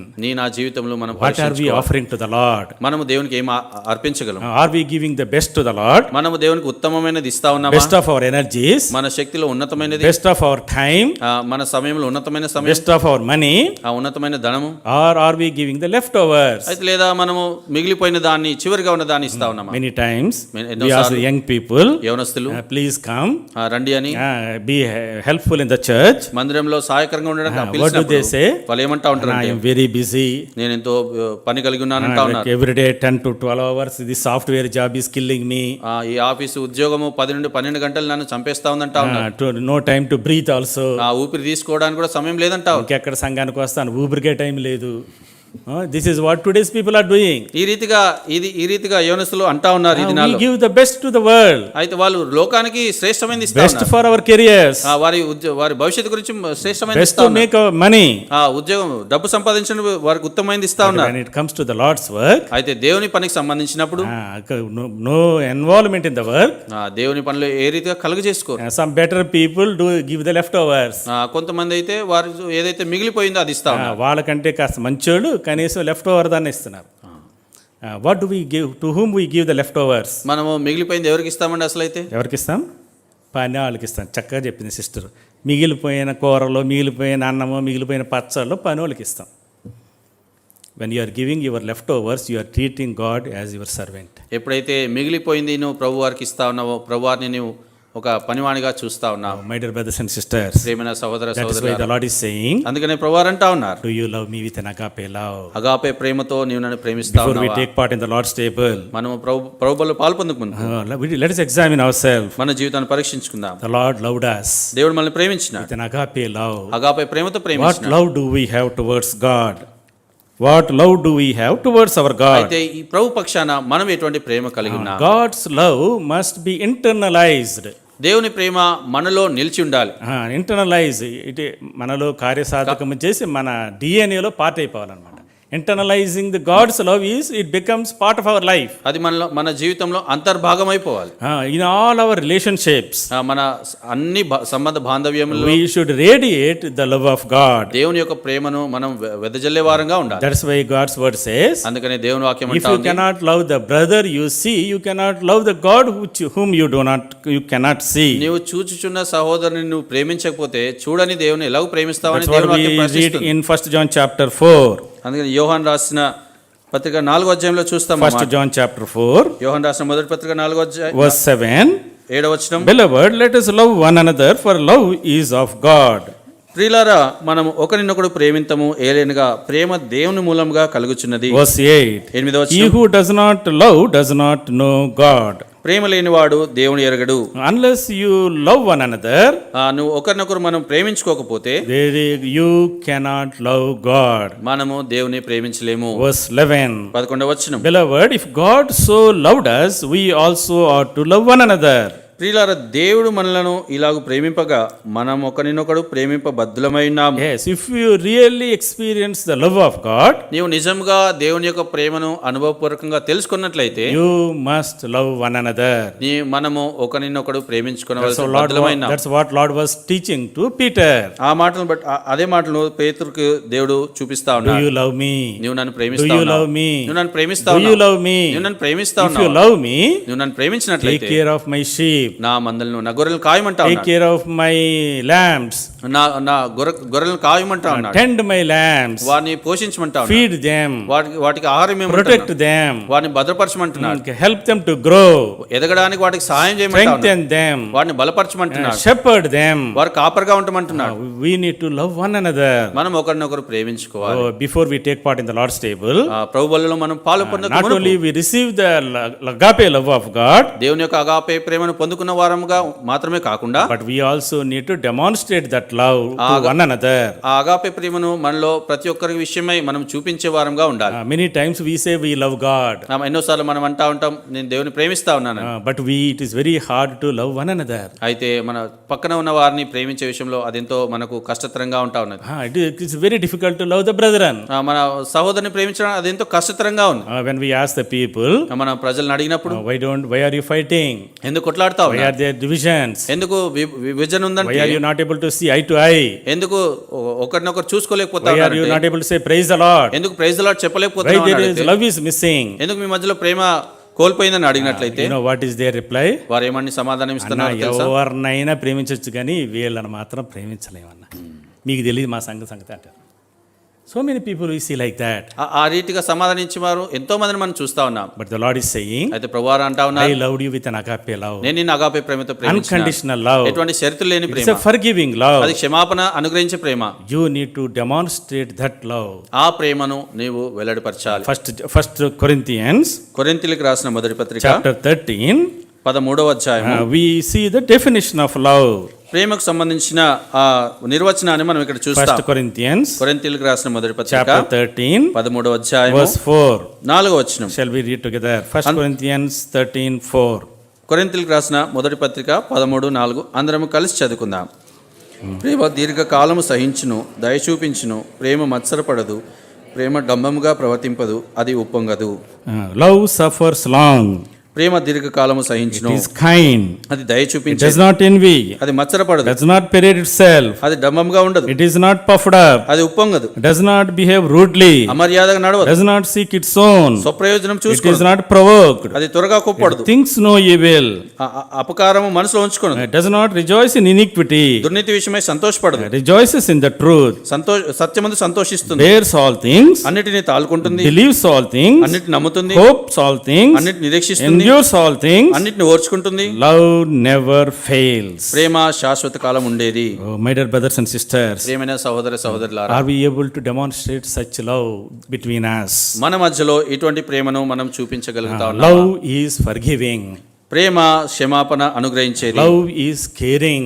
నా జీవితంలో మనం what are we offering to the Lord. మనము దేవునికి ఏం అర్పించగలం? Are we giving the best to the Lord? మనము దేవునికి ఉత్తమమైనది ఇస్తా ఉన్నామా? Best of our energies, మన శక్తిలో ఉన్నతమైనది, best of our time, మన సమయంలో ఉన్నతమైన సమయం, best of our money, ఉన్నతమైన ధనము, or are we giving the leftovers? అయితే లేదా మనము మిగిలిపోయిన దాన్ని చివరిగా ఉన్న దాన్ని ఇస్తా ఉన్నామా? Many times we ask the young people, యవనస్తులు, please come, రండి అని, be helpful in the church. మందిరంలో సహాయకరంగా ఉండడానికి What do they say? వాళ్ళు ఏమంటా ఉంటారు? I am very busy. నేను ఎంతో పని కలిగి ఉన్నాను అంటా ఉన్నారు. Every day 10 to 12 hours this software job is killing me. ఈ ఆఫీసు ఉద్యోగము 10 నుండి 12 గంటలు నన్ను చంపేస్తా ఉందంటా ఉన్నారు. No time to breathe also. ఊపిరి తీసుకోవడానికి కూడా సమయం లేదంటా. ఇంకెక్కడ సంఘానికి వస్తాను, ఊపిరికే టైం లేదు. This is what today's people are doing. ఈ రీతిగా యవనస్తులు అంటా ఉన్నారు ఈ దినాల్లో. We give the best to the world. అయితే వాళ్ళు లోకానికి శ్రేష్టమైనది ఇస్తా ఉన్నారు. Best for our careers. వారి భవిష్యత్తు గురించి శ్రేష్టమైనది బెస్ట్ టు మేక్ మనీ. ఉద్యోగం డబ్బు సంపాదించడం వారికి ఉత్తమైనది ఇస్తా ఉన్నారు. When it comes to the Lord's work, అయితే దేవుని పనికి సంబంధించినప్పుడు no involvement in the work. దేవుని పనిలో ఏ రీతిగా కలుగజేసుకోరు. Some better people do give the leftovers. కొంతమంది అయితే వారు ఏదైతే మిగిలిపోయిందో అది ఇస్తా ఉన్నారు. వాళ్ళకంటే కాస్త మంచోళ్ళు కనీసం లెఫ్ట్ ఓవర్ దాన్ని ఇస్తున్నారు. What do we give, to whom we give the left overs? మనము మిగిలిపోయింది ఎవరికి ఇస్తామండి? అసలు అయితే ఎవరికి ఇస్తాం? పని వాళ్ళకి ఇస్తాం. చక్కగా చెప్పింది సిస్టర్. మిగిలిపోయిన కూరలో, మిగిలిపోయిన అన్నమో, మిగిలిపోయిన పచ్చళ్ళు పని వాళ్ళకి ఇస్తాం. When you are giving your leftovers, you are treating God as your servant. ఎప్పుడైతే మిగిలిపోయింది నువ్వు ప్రభు వారికి ఇస్తా ఉన్నావో, ప్రభు వారిని నువ్వు ఒక పనివానిగా చూస్తా ఉన్నావు. My dear brothers and sisters, ప్రియమైన సహోదర that is why the Lord is saying, అందుకనే ప్రభువారు అంటా ఉన్నారు, do you love me with an agape love? Agape ప్రేమతో నీవు నన్ను ప్రేమిస్తా ఉన్నావా? Before we take part in the Lord's table, మనము ప్రభు బలిలో పాల్పొందక ముందు let us examine ourselves. మన జీవితాన్ని పరీక్షించుకుందాం. The Lord loved us. దేవుడు మనల్ని ప్రేమించినాడు with an agape love. Agape ప్రేమతో ప్రేమించినాడు. What love do we have towards God? What love do we have towards our God? అయితే ఈ ప్రభు పక్షాన మనం ఎటువంటి ప్రేమ కలిగి ఉన్నాం? God's love must be internalized. దేవుని ప్రేమ మనలో నిలిచి ఉండాలి. ఇంటర్నలైజ్ ఇటే మనలో కార్యసాధకం చేసి మన డిఎన్ఏలో పార్ట్ అయిపోవాలన్నమాట. Internalising the God's love is it becomes part of our life. అది మన జీవితంలో అంతర్భాగం అయిపోవాలి. ఇన్ ఆల్ అవర్ రిలేషన్షిప్స్, మన అన్ని సంబంధ బాంధవ్యములలో we should radiate the love of God. దేవుని యొక్క ప్రేమను మనం వెదజల్లే వారంగా ఉండాలి. That's why God's word says, అందుకనే దేవుని వాక్యం if you cannot love the brother you see, you cannot love the God whom you cannot see. నీవు చూచుచున్న సహోదరుని నువ్వు ప్రేమించకపోతే చూడని దేవుని ఎలా ప్రేమిస్తావని దేవుని వాక్యం ప్రశ్నిస్తుంది. In 1 John chapter 4, అందుకని యోహాను రాసిన పత్రిక 4వ అధ్యాయంలో చూస్తాం. 1 John chapter 4, యోహాను రాసిన మొదటి పత్రిక 4వ అధ్యాయం verse 7, 7వ వచనం, Beloved, let us love one another, for love is of God. ప్రియులారా మనము ఒకరినొకడు ప్రేమింతము, ఏలైనగా ప్రేమ దేవుని మూలంగా కలుగుచున్నది. Verse 8, 8వ వచనం, He who does not love does not know God. ప్రేమ లేనివాడు దేవుని ఎరగడు. Unless you love one another, నువ్వు ఒకరినొకరు మనం ప్రేమించుకోకపోతే you cannot love God. మనము దేవుని ప్రేమించలేము. Verse 11. 11వ వచనం, Beloved, if God so loved us, we also ought to love one another. ప్రియులారా, దేవుడు మనలను ఇలాగ ప్రేమింపగా మనం ఒకరినొకడు ప్రేమింపబద్ధులమై ఉన్నాము. Yes, if you really experience the love of God, నీవు నిజంగా దేవుని యొక్క ప్రేమను అనుభవపూర్వకంగా తెలుసుకున్నట్లయితే you must love one another. మనము ఒకరినొకడు That's ప్రేమించుకోవలసిన what Lord, బద్ధులమై ఉన్నాము. that's what Lord was teaching to Peter. ఆ మాటలను బట్టి అదే మాటలు పేతురుకు దేవుడు చూపిస్తా Do ఉన్నాడు. you love me? నువ్వు నన్ను Do ప్రేమిస్తా you ఉన్నావు. love me? నువ్వు నన్ను ప్రేమిస్తా Do you ఉన్నావు. love me? నువ్వు నన్ను ప్రేమిస్తా If you ఉన్నావు. love me, నువ్వు నన్ను take ప్రేమించినట్లయితే care of my sheep. నా మందలను, నా గొర్రెలను కాయమంటా Take ఉన్నాడు. care of my lambs. నా గొర్రెలను కాయమంటా ఉన్నాడు. Tend my lambs. వారిని పోషించమంటా ఉన్నాడు. Feed them. వాటికి ఆహారం Protect ఏమంటున్నాడు. them. వారిని భద్రపరచమంటున్నాడు. Help them to grow. ఎదగడానికి వాటికి సహాయం చేయమంటా ఉన్నాడు. Strengthen them. వారిని బలపరచమంటున్నాడు. Shepherd them. వారు కాపరిగా ఉండమంటున్నాడు. We need to love one another. మనం ఒకరినొకరు ప్రేమించుకోవాలి. Before we take part in the Lord's table, ప్రభు బలిలో మనం పాలు పొందక not మునుపు only we receive the agape love of God, దేవుని యొక్క అగాపే ప్రేమను పొందుకున్న వారముగా మాత్రమే కాకుండా but we also need to demonstrate that love to one another. ఆ అగాపే ప్రేమను మనలో ప్రతి ఒక్కరి విషయమై మనం చూపించే వారంగా ఉండాలి. Many times we say we love God, ఎన్నోసార్లు మనం అంటా ఉంటాం, నేను దేవుని ప్రేమిస్తా ఉన్నాను. but it is very hard to love one another. అయితే మన పక్కన ఉన్న వారిని ప్రేమించే విషయంలో అదెంతో మనకు కష్టతరంగా ఉంటా ఉన్నది. It is very difficult to love the brethren. మన సహోదరుని ప్రేమించడం అదెంతో కష్టతరంగా ఉంది. When we ask the people, మన ప్రజలను అడిగినప్పుడు why are you fighting? ఎందుకు కొట్లాడతావు? Why are there divisions? ఎందుకు విభజన Why ఉందంటే are you not able to see eye to eye? ఎందుకు ఒకరినొకరు చూసుకోలేకపోతా Why are you not able to say praise the Lord? ఎందుకు ప్రైజ్ ది లార్డ్ Why చెప్పలేకపోతున్నావు? there is love is missing? ఎందుకు మీ మధ్యలో ప్రేమ కోల్పోయిందని అడిగినట్లయితే You know what is their reply? వారు ఏమని సమాధానం ఇస్తున్నారు తెలుసా? ఎవరినైనా ప్రేమించవచ్చు కానీ వీళ్ళని మాత్రం ప్రేమించలేమన్నా. మీకు తెలియదు మా సంగతి అంటారు. So many people we see like that. ఆ రీతిగా సమాధానించి వారు ఎంతో మందిని మనం చూస్తా ఉన్నాం. But the Lord is saying, అయితే ప్రభువారు అంటా I ఉన్నారు, loved you with an agape love. నేను నిన్ను అగాపే ప్రేమతో ప్రేమించాను. Unconditional love. ఎటువంటి షరతులు లేని It's Prema. a forgiving love. అది క్షమాపణ అనుగ్రహించే ప్రేమ. You need to demonstrate that love. ఆ ప్రేమను నీవు వెల్లడిపరచాలి. First Corinthians కొరింథీయులకు రాసిన మొదటి పత్రిక chapter 13, 13వ అధ్యాయం. we see the definition of love. ప్రేమకు సంబంధించిన ఆ నిర్వచనాన్ని మనం ఇక్కడ చూస్తాం. First Corinthians కొరింథీయులకు రాసిన మొదటి పత్రిక chapter 13, 13వ అధ్యాయం verse 4. 4వ వచనం. Shall we read together? First Corinthians 13, 4. కొరింథీయులకు రాసిన మొదటి పత్రిక 13:4 అందరము కలిసి చదువుకుందాం. ప్రేమ దీర్ఘకాలము సహించును, దయ చూపించును, ప్రేమ మత్సరపడదు, ప్రేమ డంబముగా ప్రవర్తింపదు, అది ఉప్పొంగదు. Love suffers long. Prema దీర్ఘకాలము సహించును, It is kind. అది దయ It చూపించదు, does not envy. అది మత్సరపడదు, Does not parade itself. అది డంబముగా ఉండదు, It is not puffed up. అది ఉప్పొంగదు, Does not behave rudely. అమర్యాదగా నడవదు, Does not seek its own. స్వప్రయోజనం It is చూసుకోదు, not provoked. అది త్వరగా కోప్పడదు, Thinks no evil. అపకారము మనసులో ఉంచుకోను, Does not rejoice in iniquity. దుర్నీతి విషయమై సంతోషపడదు, Rejoices in the truth. సత్యమందు సంతోషిస్తుంది, Bears all things. అన్నిటిని తాలుకుంటుంది, Believes all things. అన్నిటిని నమ్ముతుంది, Hopes all things. అన్నిటిని నిరీక్షిస్తుంది, Endures all things. అన్నిటిని ఓర్చుకుంటుంది. Love never fails. ప్రేమ శాశ్వత కాలం ఉండేది. Oh, my dear brothers and sisters, ప్రేమైన సహోదర సహోదరులారా, are we able to demonstrate such love between us? మన మధ్యలో ఇటువంటి ప్రేమను మనం చూపించగలుగుతా ఉన్నాం. Love is forgiving. ప్రేమ క్షమాపణ అనుగ్రహించేది. Love is caring.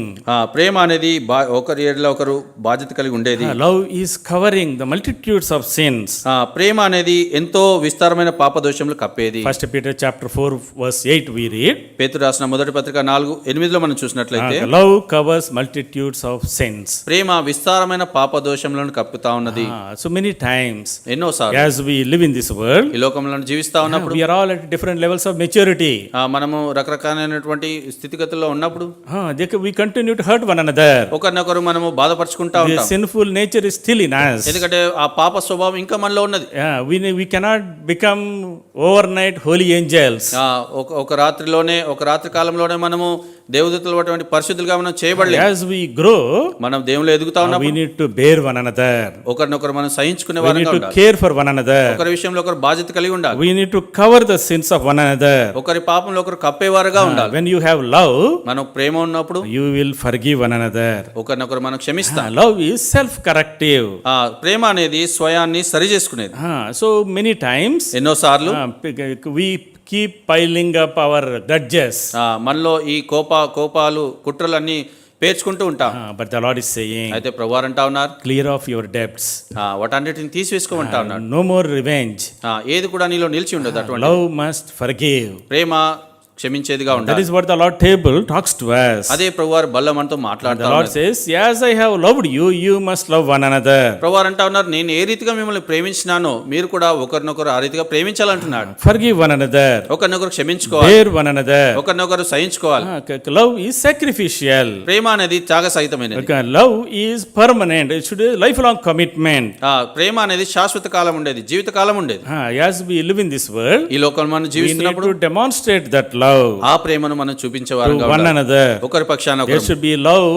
ప్రేమ అనేది ఒకరి ఏడలో ఒకరు బాధ్యత కలిగి ఉండేది. Love is covering the multitudes of sins. ప్రేమ అనేది ఎంతో విస్తారమైన పాపదోషములు కప్పేది. 1 Peter chapter 4 verse 8 we read. పేతురు రాసిన మొదటి పత్రిక 4:8 మనం చూసినట్లయితే, Love covers multitudes of sins. ప్రేమ విస్తారమైన పాపదోషములను కప్పుతా ఉన్నది. So many times ఎన్నోసార్లు as we live in this world, ఈ లోకంలో జీవిస్తా ఉన్నప్పుడు we are all at different levels of maturity. మనము రకరకాలైనటువంటి స్థితిగతుల్లో ఉన్నప్పుడు we continue to hurt one another. ఒకరినొకరు మనము బాధపరుచుకుంటా The ఉంటాం. sinful nature is still in us. ఎందుకంటే ఆ పాప స్వభావం ఇంకా మనలో ఉన్నది. We cannot become overnight holy angels. ఒక రాత్రి కాలంలోనే మనము దేవదూతలు అటువంటి పరిశుద్ధులుగా మనం చేయబడలేదు. As we grow, మనం దేవునిలో ఎదుగుతా we ఉన్నప్పుడు need to bear one another. ఒకరినొకరు మనం సహించుకునే We need వారంగా to ఉండాలి. care for one another. ఒకరి విషయంలో ఒకరు బాధ్యత కలిగి ఉండాలి. We need to cover the sins of one another. ఒకరి పాపంలో ఒకరు కప్పేవారుగా ఉండాలి. When you have love, మనకు ప్రేమ ఉన్నప్పుడు you will forgive one another. ఒకరినొకరు మనం క్షమిస్తాం. Love is self-corrective. ప్రేమ అనేది స్వయాన్ని సరి చేసుకునేది. So many times ఎన్నోసార్లు we keep piling up our grudges. మనలో ఈ కోపాలు కుట్రలన్నీ పేర్చుకుంటూ ఉంటాం. But the Lord is saying, అయితే ప్రభువారు అంటా ఉన్నారు, clear off your debts. వాటన్నిటిని తీసివేసుకోమంటా ఉన్నాడు. No more revenge. ఏది కూడా నీలో నిలిచి ఉండదు. అటువంటి Love must forgive. Prema క్షమించేదిగా That ఉండాలి. is what the Lord table talks to us. అదే ప్రభువారు బల్ల మనతో The మాట్లాడుతా Lord ఉన్నారు. says, as I have loved you, you must love one another. ప్రభువారు అంటా ఉన్నారు, నేను ఏ రీతిగా మిమ్మల్ని ప్రేమించినానో మీరు కూడా ఒకరినొకరు ఆ రీతిగా ప్రేమించాలంటున్నాడు. Forgive one another. ఒకరినొకరు క్షమించుకోవాలి, Bear one another. ఒకరినొకరు సహించుకోవాలి. Love is sacrificial. ప్రేమ అనేది త్యాగ సహితమైనది. Love is permanent. It should be a lifelong commitment. ప్రేమ అనేది శాశ్వత కాలం ఉండేది, జీవిత కాలం ఉండేది. As we live in this world, ఈ లోకంలో మనం we need జీవిస్తున్నప్పుడు to demonstrate that love ఆ ప్రేమను మనం చూపించేవారుగా to one ఉండాలి. another. ఒకరి పక్షాన There ఒకరు. should be love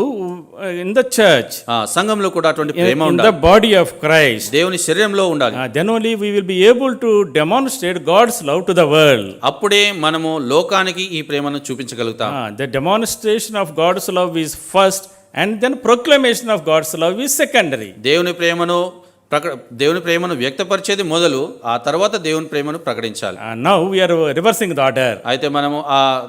in the church, సంఘంలో కూడా అటువంటి ప్రేమ in the ఉండాలి. body of Christ. దేవుని శరీరంలో ఉండాలి. Then only we will be able to demonstrate God's love to the world. అప్పుడే మనము లోకానికి ఈ ప్రేమను చూపించగలుగుతాం. The demonstration of God's love is first, and then proclamation of God's love is secondary. దేవుని ప్రేమను వ్యక్తపరిచేది మొదలు, ఆ తర్వాత దేవుని ప్రేమను ప్రకటించాలి. Now we are reversing the order. అయితే మనము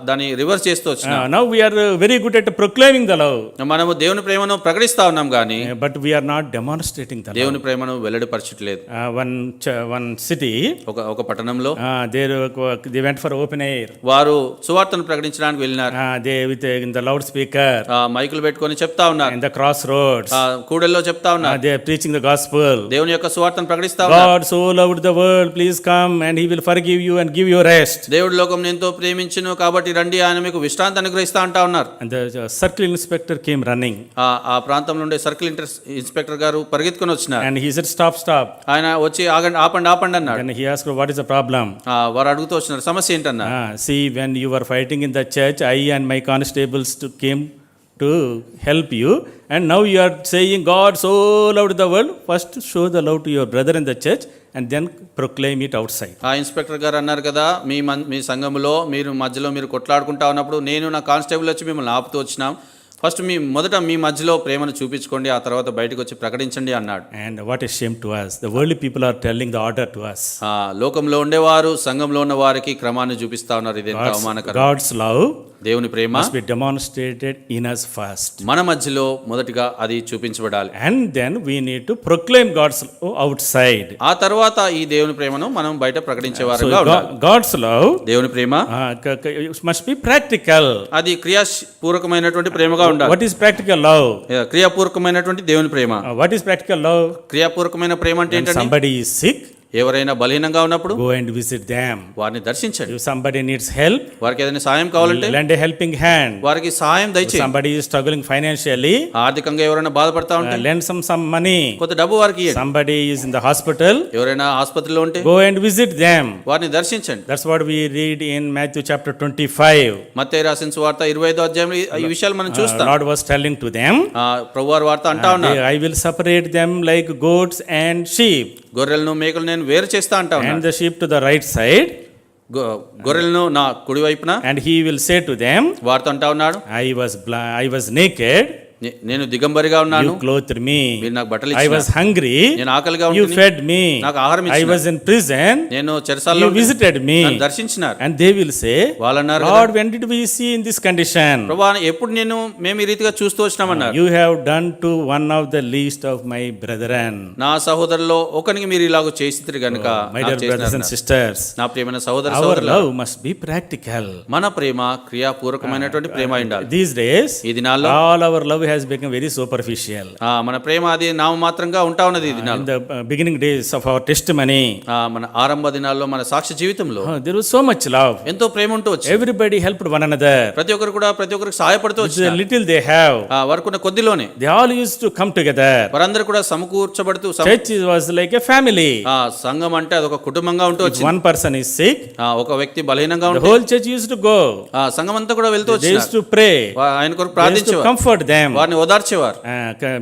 దాన్ని రివర్స్ చేస్తూ వచ్చినాం. Now we are very good at proclaiming the love, మనము దేవుని ప్రేమను ప్రకటిస్తా ఉన్నాం కానీ but we are not demonstrating the love. దేవుని ప్రేమను వెల్లడిపరచట్లేదు. One city, ఒక పట్టణంలో they went for open air. వారు సువార్తను ప్రకటించడానికి వెళ్ళినారు. They in the loudspeaker, మైకులు పెట్టుకొని చెప్తా ఉన్నారు. in the crossroads, కూడల్లో చెప్తా ఉన్నారు. they are preaching the gospel. దేవుని యొక్క సువార్తను ప్రకటిస్తా ఉన్నారు. God so loved the world, please come and he will forgive you and give you rest. దేవుడు లోకం ఎంతో ప్రేమించును కాబట్టి రండి, ఆయన మీకు విశ్రాంతి అనుగ్రహిస్తా అంటా ఉన్నారు. And the circle inspector came running, ఆ ప్రాంతంలో ఉండే సర్కిల్ ఇన్స్పెక్టర్ గారు పరిగెత్తుకొని వచ్చినారు. and he said, stop. ఆయన వచ్చి ఆపండి అన్నాడు. And he asked, what is the problem? వారు అడుగుతూ వచ్చినారు, సమస్య ఏంటన్నా. See, when you were fighting in the church, I and my constables came to help you, and now you are saying God so loved the world. First show the love to your brother in the church and then proclaim it outside. ఆ inspector గారు అన్నారు కదా, మీ సంఘములో మధ్యలో మీరు కొట్లాడుకుంటా ఉన్నప్పుడు నేను నా కానిస్టేబుల్ వచ్చి మిమ్మల్ని ఆపుతూ వచ్చినాం. ఫస్ట్ మొదట మీ మధ్యలో ప్రేమను చూపించుకోండి, ఆ తర్వాత బయటకు వచ్చి ప్రకటించండి అన్నాడు. And what a shame to us, the worldly people are telling the order to us. లోకంలో ఉండేవారు సంఘంలో ఉన్న వారికి క్రమాన్ని చూపిస్తా ఉన్నారు. ఇది ఎంత అవమానకరం. God's love దేవుని ప్రేమ must be demonstrated in us first, మన మధ్యలో మొదటిగా అది చూపించబడాలి. and then we need to proclaim God's love outside. ఆ తర్వాత ఈ దేవుని ప్రేమను మనం బయట ప్రకటించేవారుగా So ఉండాలి. God's love దేవుని ప్రేమ must be practical. అది క్రియాపూర్వకమైనటువంటి ప్రేమగా ఉండాలి. What is practical love? క్రియాపూర్వకమైనటువంటి దేవుని ప్రేమ. What is practical love? క్రియాపూర్వకమైన ప్రేమ అంటే When ఏంటంటే, somebody is sick, ఎవరైనా బలహీనంగా ఉన్నప్పుడు go and visit them. వారిని దర్శించండి. If somebody needs help, వారికి ఏదైనా సాయం కావాలంటే lend a helping hand. వారికి సహాయం If దయచేయండి. somebody is struggling financially, ఆర్థికంగా ఎవరైనా బాధపడతా ఉంటే lend some money. కొంత డబ్బు వారికి ఇవ్వండి. Somebody is in the hospital, ఎవరైనా ఆసుపత్రిలో ఉంటే go and visit them. వారిని దర్శించండి. That's what we read in Matthew chapter 25. మత్తయి రాసిన సువార్త 25వ అధ్యాయంలో ఈ విషయాలు మనం చూస్తాం. Lord was telling to them, ప్రభువారు వార్త అంటా ఉన్నారు, I will separate them like goats and sheep. గొర్రెలను మేకలు నేను వేరు చేస్తా అంటా And ఉన్నాను. the sheep to the right side, గొర్రెలను నా కుడి వైపున. and he will say to them, వార్త అంటా ఉన్నాడు, I was naked, నేను దిగంబరిగా ఉన్నాను, you clothed me. మీరు నాకు బట్టలు I was ఇచ్చినారు. hungry, నేను ఆకలిగా you ఉంటుంది, fed me. నాకు ఆహారం I ఇచ్చినారు. was in prison, నేను చెరసాలలో you visited me. నన్ను దర్శించినారు. And they will say, వాళ్ళు అన్నారు కదా, Lord, when did we see in this condition? ప్రభువా ఎప్పుడు మేము ఈ రీతిగా చూస్తూ వచ్చినామన్నారు. You have done to one of the least of my brethren. నా సహోదరులో ఒకనికి మీరు ఇలాగ చేసిరు గనుక My dear brothers and sisters, నా ప్రియమైన సహోదర our సహోదరులు, love must be practical. మన ప్రేమ క్రియాపూర్వకమైనటువంటి ప్రేమ అయి ఉండాలి. These days, ఈ దినాల్లో all our love has become very superficial. మన ప్రేమ అది నామమాత్రంగా ఉంటా ఉన్నది ఈ దినాల్లో. In the beginning days of our testimony, మన ఆరంభ దినాల్లో మన సాక్ష్య జీవితంలో there was so much love. ఎంతో ప్రేమ ఉంటూ వచ్చి Everybody helped one another. ప్రతి ఒక్కరికి సహాయపడుతూ With the వచ్చి little they have, వరకున్న కొద్దిలోనే they all used to come together. వారందరూ కూడా సమకూర్చబడుతూ Church was like a family. సంఘం అంటే అదొక కుటుంబంగా ఉంటూ If వచ్చింది. one person is sick, ఒక వ్యక్తి బలహీనంగా the ఉంటే whole church used to go. సంఘం అంతా కూడా వెళ్తూ They used వచ్చి to pray. ఆయన కొరకు They used to ప్రార్థించేవారు, comfort them. వారిని ఓదార్చేవారు.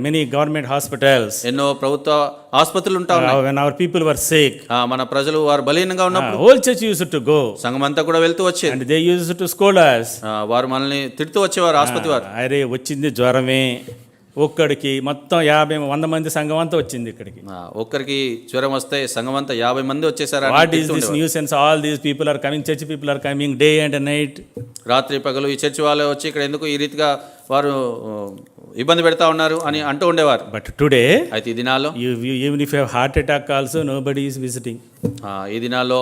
Many government hospitals, ఎన్నో ప్రభుత్వ ఆసుపత్రులు ఉంటా ఉన్నాయి. when our people were sick, మన ప్రజలు వారు బలహీనంగా ఉన్నప్పుడు whole church used to go. సంఘం అంతా కూడా వెళ్తూ వచ్చేది. And they used to scold us. వారు మనల్ని తిడుతూ వచ్చేవారు ఆసుపత్రి వారు. అరే వచ్చింది జ్వరమే, ఒక్కడికి మొత్తం 100 మంది సంఘం అంతా వచ్చింది ఇక్కడికి. ఒక్కరికి జ్వరం వస్తే సంఘం అంతా 50 మంది వచ్చేసారు. What is this nuisance, all these people are coming, church people are coming day and night. రాత్రి పగలు ఈ చర్చి వాళ్ళే వచ్చి ఇక్కడ ఎందుకు ఈ రీతిగా వారు ఇబ్బంది పెడతా ఉన్నారు అని అంటూ ఉండేవారు. బట్ టుడే అయితే ఈ దినాల్లో even if you have heart attack also nobody is visiting. ఈ దినాల్లో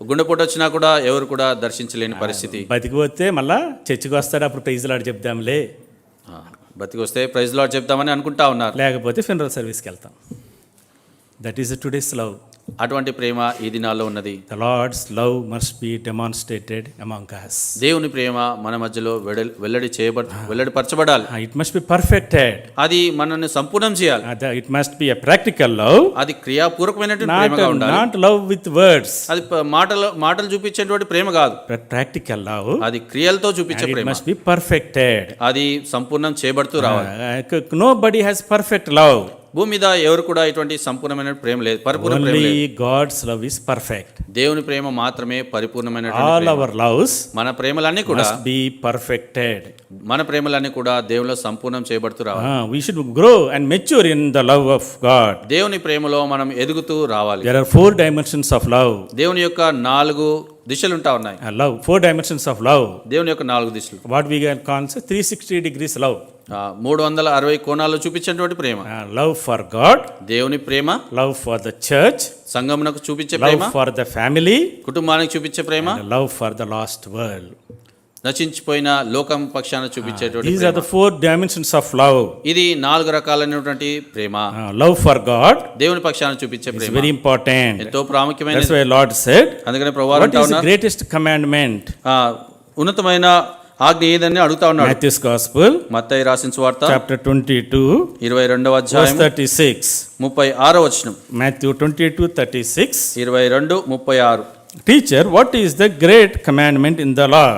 గుండెపోటు వచ్చినా కూడా ఎవరు కూడా దర్శించలేని పరిస్థితి. బతికిపోతే మళ్ళా చర్చికి వస్తాడు, అప్పుడు ప్రైజ్ లాడ్ చెప్దాంలే, బతికి వస్తే ప్రైజ్ లార్డ్ చెప్తామని అనుకుంటా ఉన్నారు. లేకపోతే ఫినరల్ సర్వీస్కి వెళ్తాం. That is today's love. అటువంటి ప్రేమ ఈ దినాల్లో ఉన్నది. The Lord's love must be demonstrated among us. దేవుని ప్రేమ మన మధ్యలో వెల్లడిపరచబడాలి. It must be perfected. అది మనల్ని సంపూర్ణం చేయాలి. It must be a practical love. అది క్రియాపూర్వకమైనటువంటి ప్రేమగా ఉండాలి. Not love with words. అది మాటలు చూపించేటువంటి ప్రేమ కాదు. Practical love. అది క్రియలతో చూపించే ప్రేమ. It must be perfected. అది సంపూర్ణం చేయబడుతూ రావాలి. Nobody has perfect love. భూమి మీద ఎవరు కూడా ఇటువంటి సంపూర్ణమైన ప్రేమ లేదు, పరిపూర్ణ ప్రేమ లేదు. Only God's love is perfect. దేవుని ప్రేమ మాత్రమే పరిపూర్ణమైనటువంటి All ప్రేమ. our loves మన ప్రేమలన్నీ కూడా must be perfected. మన ప్రేమలన్నీ కూడా దేవునిలో సంపూర్ణం చేయబడుతూ రావాలి. We should grow and mature in the love of God. దేవుని ప్రేమలో మనం ఎదుగుతూ రావాలి. There are 4 dimensions of love. దేవుని యొక్క 4 దిశలు ఉంటా ఉన్నాయి. Love, 4 dimensions of love. దేవుని యొక్క 4 దిశలు. What we can call 360 degrees love. 360 కోణాలు చూపించేటువంటి ప్రేమ. Love for God, దేవుని ప్రేమ. love for the church, సంఘమునకు చూపించే ప్రేమ. love for the family, కుటుంబానికి చూపించే ప్రేమ. and love for the lost world. నశించిపోయిన లోకం పక్షాన చూపించేటువంటి These are the 4 dimensions of love. ఇది 4 రకాలైనటువంటి ప్రేమ. Love for God, దేవుని పక్షాన చూపించే is ప్రేమ very important. ఎంతో ప్రాముఖ్యమైనది. That's why Lord said, అందుకనే ప్రభువు what అంటా is the ఉన్నారు, greatest commandment? ఉన్నతమైన ఆజ్ఞ ఏదని అడుగుతా ఉన్నాడు. Matthew's Gospel, మత్తయి రాసిన సువార్త chapter 22, 22వ verse అధ్యాయం 36. 36వ వచనం. Matthew 22:36. 22:36. Teacher, what is the great commandment in the law?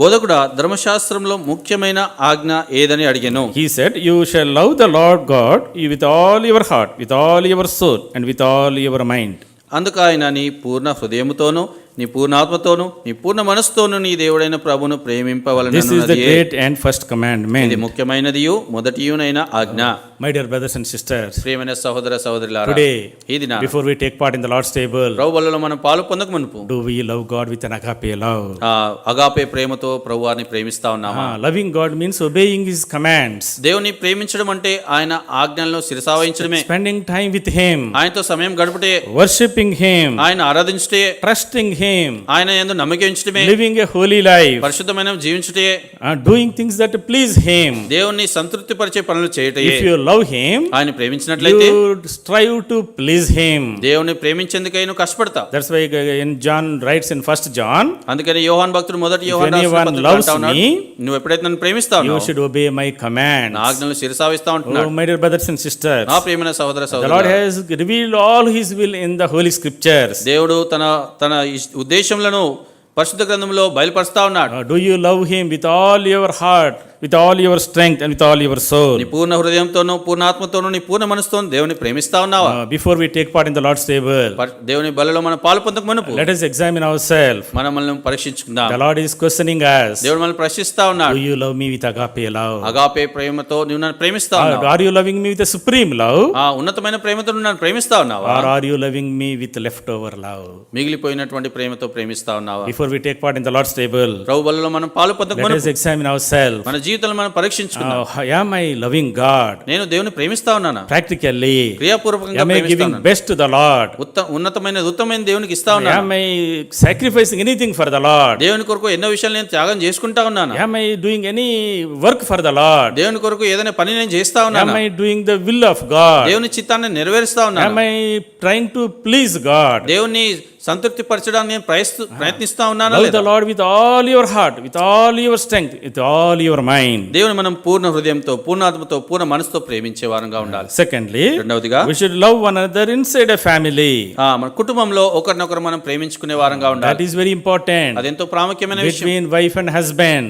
బోధకుడా, ధర్మశాస్త్రంలో ముఖ్యమైన ఆజ్ఞ ఏదని అడిగాను. He said, you shall love the Lord God with all your heart, with all your soul, and with all your mind. అందుకు ఆయన నీ పూర్ణ హృదయముతోను, నీ పూర్ణ ఆత్మతోను, నీ పూర్ణ మనసుతోను నీ దేవుడైన ప్రభును ప్రేమింపవలెను. This is the great and first commandment. ఇది ముఖ్యమైనదియు మొదటియునైన ఆజ్ఞ. My dear brothers and sisters, ప్రియమైన సహోదర సహోదరులారా, today, ఈ దినాన before we take part in the Lord's table, ప్రభు బల్లలో మనం పాలు పొందక మునుపు do we love God with an agape love? Agape ప్రేమతో ప్రభువారిని ప్రేమిస్తా ఉన్నామా? Loving God means obeying His commands. దేవుని ప్రేమించడం అంటే ఆయన ఆజ్ఞలను శిరసావహించడమే. Spending time with Him, ఆయనతో సమయం గడుపుటే, worshiping Him, ఆయన ఆరాధించుటే, trusting Him, ఆయన యందు నమ్మకం ఉంచడమే, living a holy life, పరిశుద్ధమైన జీవించుటే, doing things that please Him. దేవుణ్ణి సంతృప్తి పరిచే పనులు చేయటయే. If you love Him, ఆయన ప్రేమించినట్లయితే you strive to please Him. దేవుని ప్రేమించేందుకై నువ్వు కష్టపడతావు. That's why in John writes in 1 John, అందుకని యోహాన్ భక్తుడు మొదటి యోహాను If anyone రాసిన పత్రికలో loves అంటా ఉన్నాడు, me, నువ్వు ఎప్పుడైతే నన్ను ప్రేమిస్తావు you should obey my commands. నా ఆజ్ఞలను శిరసావిస్తా ఉంటున్నాడు. Oh, my dear brothers and sisters, నా ప్రియమైన సహోదర the Lord సహోదరులారా, has revealed all His will in the Holy Scriptures. దేవుడు తన ఉద్దేశములను పరిశుద్ధ గ్రంథంలో బయలుపరుస్తా ఉన్నాడు. Do you love Him with all your heart, with all your strength, and with all your soul? నీ పూర్ణ హృదయంతోనూ, పూర్ణ ఆత్మతోనూ, నీ పూర్ణ మనసుతోనూ దేవుని ప్రేమిస్తా ఉన్నావా? Before we take part in the Lord's table, దేవుని బలిలో మనం పాలు పొందక మునుపు let us examine ourselves. మనల్ని పరీక్షించుకుందాం. The Lord is questioning us. దేవుడు మనల్ని ప్రశ్నిస్తా ఉన్నాడు. Do you love me with agape love? Agape ప్రేమతో నువ్వు నన్ను ప్రేమిస్తా ఉన్నావా? Are you loving me with a supreme love? ఉన్నతమైన ప్రేమతో నువ్వు నన్ను ప్రేమిస్తా ఉన్నావా? Or are you loving me with leftover love? మిగిలిపోయినటువంటి ప్రేమతో ప్రేమిస్తా ఉన్నావా? Before we take part in the Lord's table, ప్రభు బలిలో మనం పాలు పొందక let us మునుపు examine ourselves. మన జీవితంలో మనం పరీక్షించుకుందాం. Am I loving God? నేను దేవుని ప్రేమిస్తా ఉన్నానా? Practically, క్రియాపూర్వకంగా am I ప్రేమిస్తా giving ఉన్నానా? best to the Lord? ఉత్తమమైన దేవునికి ఇస్తా ఉన్నానా? Am I sacrificing anything for the Lord? దేవుని కొరకు ఎన్నో విషయాలు నేను త్యాగం చేసుకుంటా ఉన్నానా? Am I doing any work for the Lord? దేవుని కొరకు ఏదైనా పని నేను చేస్తా ఉన్నానా? Am I doing the will of God? దేవుని చిత్తాన్ని నెరవేరుస్తా ఉన్నానా? Am I trying to please God? దేవుని సంతృప్తి పరచడానికి నేను ప్రయత్నిస్తా ఉన్నానా Love లేదా? the Lord with all your heart, with all your strength, with all your mind. దేవుని మనం పూర్ణ హృదయంతో, పూర్ణాత్మతో, పూర్ణ మనసుతో ప్రేమించే వారంగా ఉండాలి. Secondly, రెండవదిగా we should love one another inside a family. మన కుటుంబంలో ఒకరినొకరు మనం ప్రేమించుకునే వారంగా That ఉండాలి. is very important. అదెంతో ప్రాముఖ్యమైన విషయం. Between wife and husband,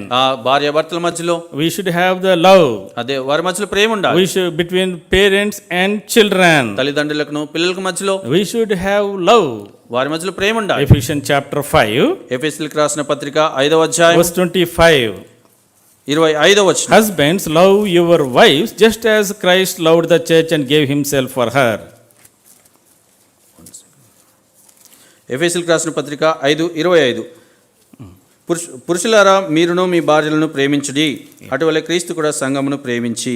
భార్య భర్తల మధ్యలో we should have the love. అదే వారి మధ్యలో ప్రేమ ఉండాలి. We should between parents and children. తల్లిదండ్రులకు పిల్లలకు మధ్యలో We should have love. వారి మధ్యలో ప్రేమ ఉండాలి. Ephesians chapter 5, ఎఫెసీయులకు రాసిన పత్రిక 5వ అధ్యాయం verse 25. 25వ వచనం. Husbands, love your wives just as Christ loved the church and gave himself for her. ఎఫెసీయులకు రాసిన పత్రిక 5:25. పురుషులారా మీరును మీ భార్యలను ప్రేమించుడి, అటువలే క్రీస్తు కూడా సంఘమును ప్రేమించి.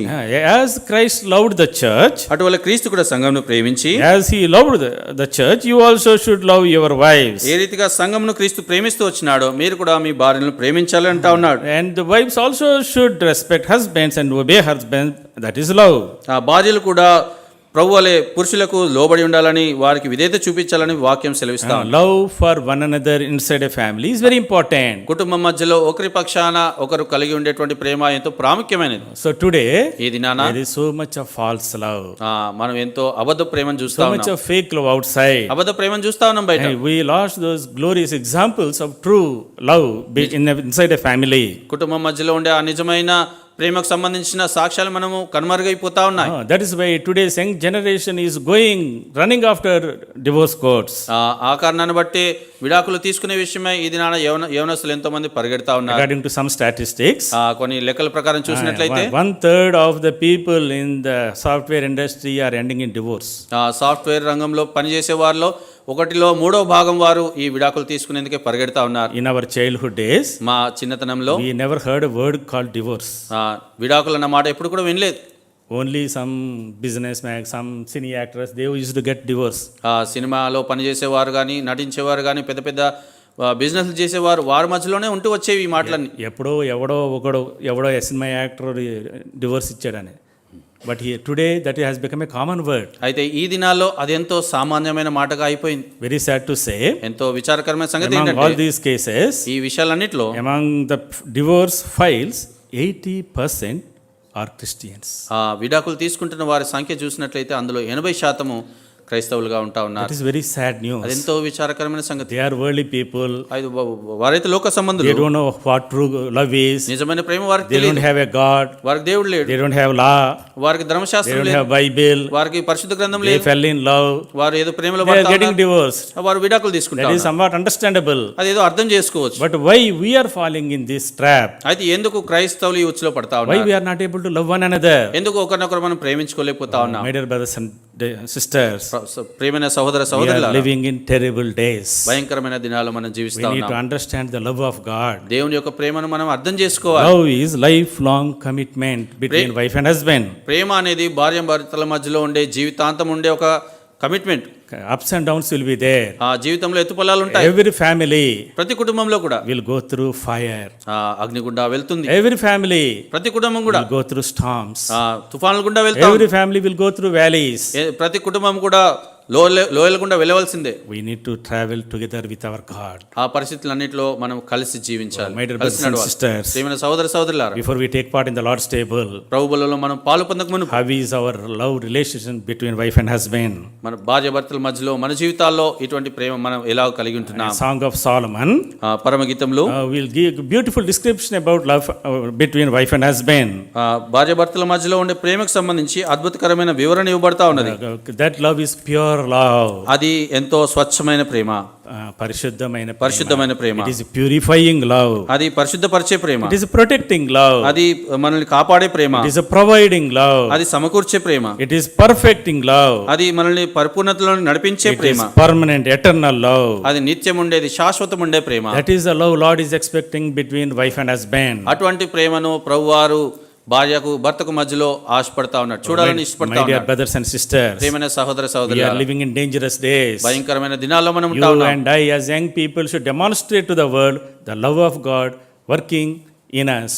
As Christ loved the church, అటువలే క్రీస్తు కూడా సంఘమును ప్రేమించి. as he loved the church, you also should love your wives. ఏ రీతిగా సంఘమును క్రీస్తు ప్రేమిస్తూ వచ్చినాడో మీరు కూడా మీ భార్యలను ప్రేమించాలి అంటా ఉన్నాడు. And the wives also should respect husbands and obey husbands. That is love. ఆ భార్యలు కూడా ప్రభువలే పురుషులకు లోబడి ఉండాలని, వారికి విధేయత చూపించాలని వాక్యం సెలవిస్తాం. Love for one another inside a family is very important. కుటుంబం మధ్యలో ఒకరి పక్షాన ఒకరు కలిగి ఉండేటువంటి ప్రేమ ఎంతో ప్రాముఖ్యమైనది. So today ఈ దినాన there is so much of false love, మనం ఎంతో అబద్ధ ప్రేమను చూస్తా so much ఉన్నాం. of fake love outside. అబద్ధ ప్రేమను చూస్తా ఉన్నాం బయట. And we lost those glorious examples of true love inside a family. కుటుంబం మధ్యలో ఉండే ఆ నిజమైన ప్రేమకు సంబంధించిన సాక్ష్యాలు మనము కనుమరుగైపోతా ఉన్నాయి. That is why today's young generation is running after divorce courts. ఆ కారణాన్ని బట్టి విడాకులు తీసుకునే విషయమై ఈ దినాన యవనస్తులు ఎంతో మంది పరిగెడతా ఉన్నారు. According to some statistics, కొన్ని లెక్కల ప్రకారం చూసినట్లయితే 1/3 of the people in the software industry are ending in divorce. Software రంగంలో పనిచేసే వారిలో 1/3 వారు ఈ విడాకులు తీసుకునేందుకే పరిగెడతా ఉన్నారు. In our childhood days, మా చిన్నతనంలో we never heard a word called divorce. విడాకులు అన్న మాట ఎప్పుడు కూడా వినలేదు. Only some businessmen, some cine actors, they used to get divorce. సినిమాలో పనిచేసేవారు కానీ, నటించేవారు కానీ, పెద్ద పెద్ద బిజినెస్లు చేసేవారు, వారి మధ్యలోనే ఉంటూ వచ్చేవి ఈ మాటలన్నీ. ఎవడో సినిమా యాక్టర్ డివోర్స్ ఇచ్చాడని. But today that has become a common word. అయితే ఈ దినాల్లో అది ఎంతో సామాన్యమైన మాటగా అయిపోయింది. వెరీ సాడ్ టు సే, ఎంతో విచారకరమైన సంగతి ఏంటంటే ఆల్ దీస్ కేసెస్, ఈ విషయాలన్నిట్లో among the divorce files 80% are Christians. విడాకులు తీసుకుంటున్న వారి సంఖ్య చూసినట్లయితే అందులో 80% క్రైస్తవులుగా ఉంటా ఉన్నారు. It is very sad news. అది ఎంతో విచారకరమైన సంగతి. They are worldly people. వారైతే లోక సంబంధులు. They don't know what true love is. నిజమైన ప్రేమ వారికి తెలియదు. They don't have a God. వారికి దేవుడు లేడు. They don't have law. వారికి ధర్మశాస్త్రం లేదు. They don't have Bible. వారికి పరిశుద్ధ గ్రంథం లేదు. They fell in love. వారు ఏదో ప్రేమలో పడతా ఉన్నారు. They are getting divorced. వారు విడాకులు తీసుకుంటారు. That is somewhat understandable. అది ఏదో అర్థం చేసుకోవచ్చు. But why we are falling in this trap? అయితే ఎందుకు క్రైస్తవులు ఈ ఉచ్చులో పడతా ఉన్నారు? Why we are not able to love one another? ఎందుకు ఒకరినొకరు మనం ప్రేమించుకోలేకపోతా ఉన్నాం? My dear brothers and sisters, ప్రేమైన సహోదర we సహోదరులారా, are living in terrible days. భయంకరమైన దినాలు మనం జీవిస్తా We need ఉన్నాం. to understand the love of God. దేవుని యొక్క ప్రేమను మనం అర్థం చేసుకోవాలి. Love is lifelong commitment between wife and husband. ప్రేమ అనేది భార్యాభర్తల మధ్యలో ఉండే జీవితాంతం ఉండే ఒక commitment. Ups and downs will be there. ఆ జీవితంలో ఎత్తుపల్లాలు ఉంటాయి. Every family ప్రతి కుటుంబంలో కూడా will go through fire. అగ్నిగుండా వెళ్తుంది. Every family ప్రతి కుటుంబం కూడా will go through storms. తుఫానుల గుండా వెళ్తాం. Every family will go through valleys. ప్రతి కుటుంబం కూడా లోయల గుండా వెళ్ళవలసిందే. We need to travel together with our God. ఆ పరిస్థితులన్నిటిలో మనం కలిసి జీవించాలి. My dear brothers and sisters, ప్రియమైన సహోదర సహోదరులారా, before we take part in the Lord's table, ప్రభు బలలో మనం పాలు పొందక మునుపు how is our love relationship between wife and husband? మన భార్యాభర్తల మధ్యలో మన జీవితాల్లో ఇటువంటి ప్రేమ మనం ఎలా కలిగి ఉంటున్నాం? Song of Solomon, పరమగీతంలో will give beautiful description about love between wife and husband. భార్యాభర్తల మధ్యలో ఉండే ప్రేమకు సంబంధించి అద్భుతకరమైన వివరణ ఇవ్వబడతా ఉన్నది. That love is pure love. అది ఎంతో స్వచ్ఛమైన ప్రేమ, పరిశుద్ధమైన ప్రేమ. It is purifying love. అది పరిశుద్ధపరిచే ప్రేమ. It is protecting love. అది మనల్ని కాపాడే ప్రేమ. It is providing love. అది సమకూర్చే ప్రేమ. It is perfecting love. అది మనల్ని పరిపూర్ణతలో నడిపించే ప్రేమ. It is permanent eternal love. అది నిత్యం ఉండేది, శాశ్వతం ఉండే ప్రేమ. That is the love Lord is expecting between wife and husband. అటువంటి ప్రేమను ప్రభువారు భార్యకు భర్తకు మధ్యలో ఆశపడతా ఉన్నాడు, చూడాలని ఇష్టపడతా ఉన్నాడు. My dear brothers and sisters, ప్రియమైన సహోదర సహోదరులారా, we are living in dangerous days. భయంకరమైన దినాల్లో మనం ఉంటా ఉన్నాం. You and I as young people should demonstrate to the world the love of God working in us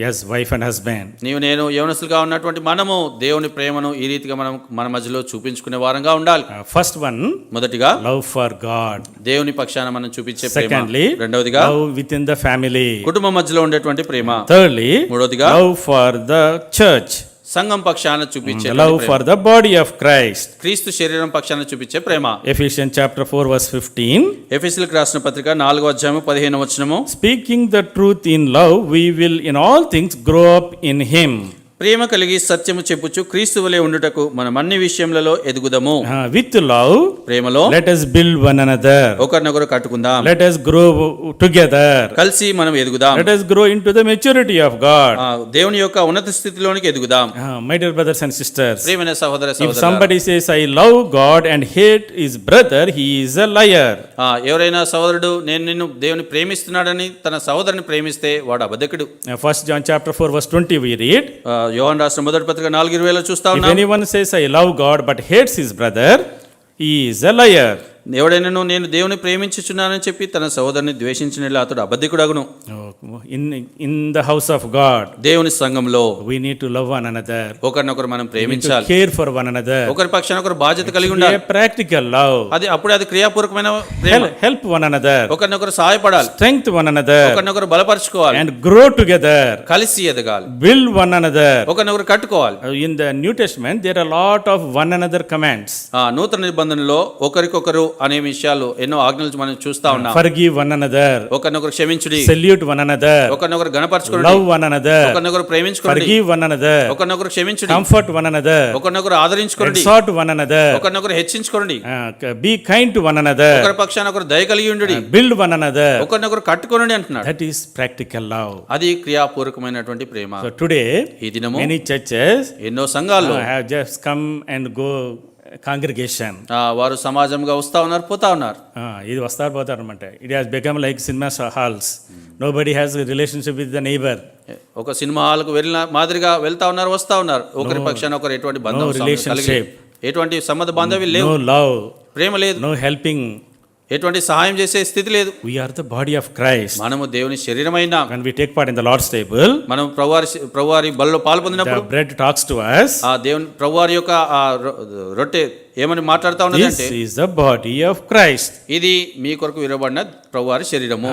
as wife and husband. నేను యవనస్తులుగా ఉన్నటువంటి మనము దేవుని ప్రేమను ఈ రీతిగా మనం మన మధ్యలో చూపించుకునే వారంగా ఉండాలి. First one, మొదటిగా love for God. దేవుని పక్షాన మనం చూపించే ప్రేమ. Secondly, రెండవదిగా love within the family. కుటుంబం మధ్యలో ఉండేటువంటి ప్రేమ. Thirdly, మూడవదిగా love for the church. సంఘం పక్షాన చూపించే love for the body of Christ. క్రీస్తు శరీరం పక్షాన చూపించే ప్రేమ. Ephesians chapter 4 verse 15. ఎఫెసీయులకు రాసిన పత్రిక 4:15 Speaking the truth in love, we will in all things grow up in him. ప్రేమ కలిగి సత్యము చెప్పుచు క్రీస్తు వలె ఉండుటకు మనం అన్ని విషయములలో ఎదుగుదము. With love, ప్రేమలో let us build one another. ఒకరినొకరు కట్టుకుందాం. Let us grow together. కలిసి మనం ఎదుగుదాం. Let us grow into the maturity of God. దేవుని యొక్క ఉన్నత స్థితిలోనికి ఎదుగుదాం. My dear brothers and sisters, ప్రియమైన సహోదర if సహోదరులారా, somebody says, I love God and hate his brother, he is a liar. ఎవరైనా సహోదరుడు నేను నిన్ను దేవుని ప్రేమిస్తున్నాడని తన సహోదరుని ప్రేమిస్తే వాడు అబద్ధకుడు. 1 John chapter 4 verse 20 we read, యోహాను రాసిన మొదటి పత్రిక 4:20 చూస్తా if ఉన్నాం. anyone says, I love God but hates his brother, he is a liar. ఎవడైనాను నేను దేవుని ప్రేమించుచున్నానని చెప్పి తన సహోదరుని ద్వేషించిన అతడు అబద్ధికుడగును. In the house of God, దేవుని సంఘంలో we need to love one another. ఒకరినొకరు మనం We need to ప్రేమించాలి. care for one another. ఒకరి పక్షాన ఒకరు బాధ్యత కలిగి Be ఉండాలి. a practical love. అది క్రియాపూర్వకమైన ప్రేమ. Help one another. ఒకరినొకరు సహాయపడాలి. Strength one another. ఒకరినొకరు బలపరచుకోవాలి. And grow together. కలిసి ఎదగాలి. Build one another. ఒకరినొకరు కట్టుకోవాలి. In the New Testament, there are a lot of one another commands. నూతన నిబంధనలో ఒకరికొకరు అనే విషయాలు ఎన్నో ఆజ్ఞలు మనం చూస్తా ఉన్నాం. Forgive one another. ఒకరినొకరు క్షమించుడి. Salute one another. ఒకరినొకరు గణపరచుకోండి. Love one another. ఒకరినొకరు ప్రేమించుకోండి. Forgive one another. ఒకరినొకరు క్షమించుడి. Comfort one another. ఒకరినొకరు ఆదరించుకోండి. Exhort one another. ఒకరినొకరు హెచ్చించుకోండి. Be kind to one another. ఒకరి పక్షాన ఒకరు దయ కలిగి ఉండుడి. Build one another. ఒకరినొకరు కట్టుకోనండి అంటున్నాడు. That is practical love. అది క్రియాపూర్వకమైనటువంటి ప్రేమ. So today, ఈ దినము many churches ఎన్నో సంఘాల్లో have just come and go congregation. వారు సమాజంగా వస్తా ఉన్నారు, పోతా ఉన్నారు. ఇది వస్తారు పోతారు అనమాట. It has become like cinema halls. Nobody has relationship with the neighbour. ఒక సినిమా హాల్కు వెళ్ళిన మాదిరిగా వెళ్తా ఉన్నారు, వస్తా ఉన్నారు. ఒకరి పక్షాన ఒకరు ఎటువంటి బంధం రిలేషన్షిప్, ఎటువంటి సంబంధ బాంధవ్యం లేవు. నో లవ్, ప్రేమ లేదు. నో హెల్పింగ్, ఎటువంటి సహాయం చేసే స్థితి లేదు. We are the body of Christ. మనము దేవుని శరీరమైన When we take part in the Lord's table, మనం ప్రభువారి బలిలో పాల్పొందినప్పుడు the bread talks to us. దేవుని ప్రభువారి యొక్క రొట్టె ఏమని మాట్లాడుతా ఉన్నదంటే, This is the body of Christ. ఇది మీ కొరకు విరవబడిన ప్రభువారి శరీరము.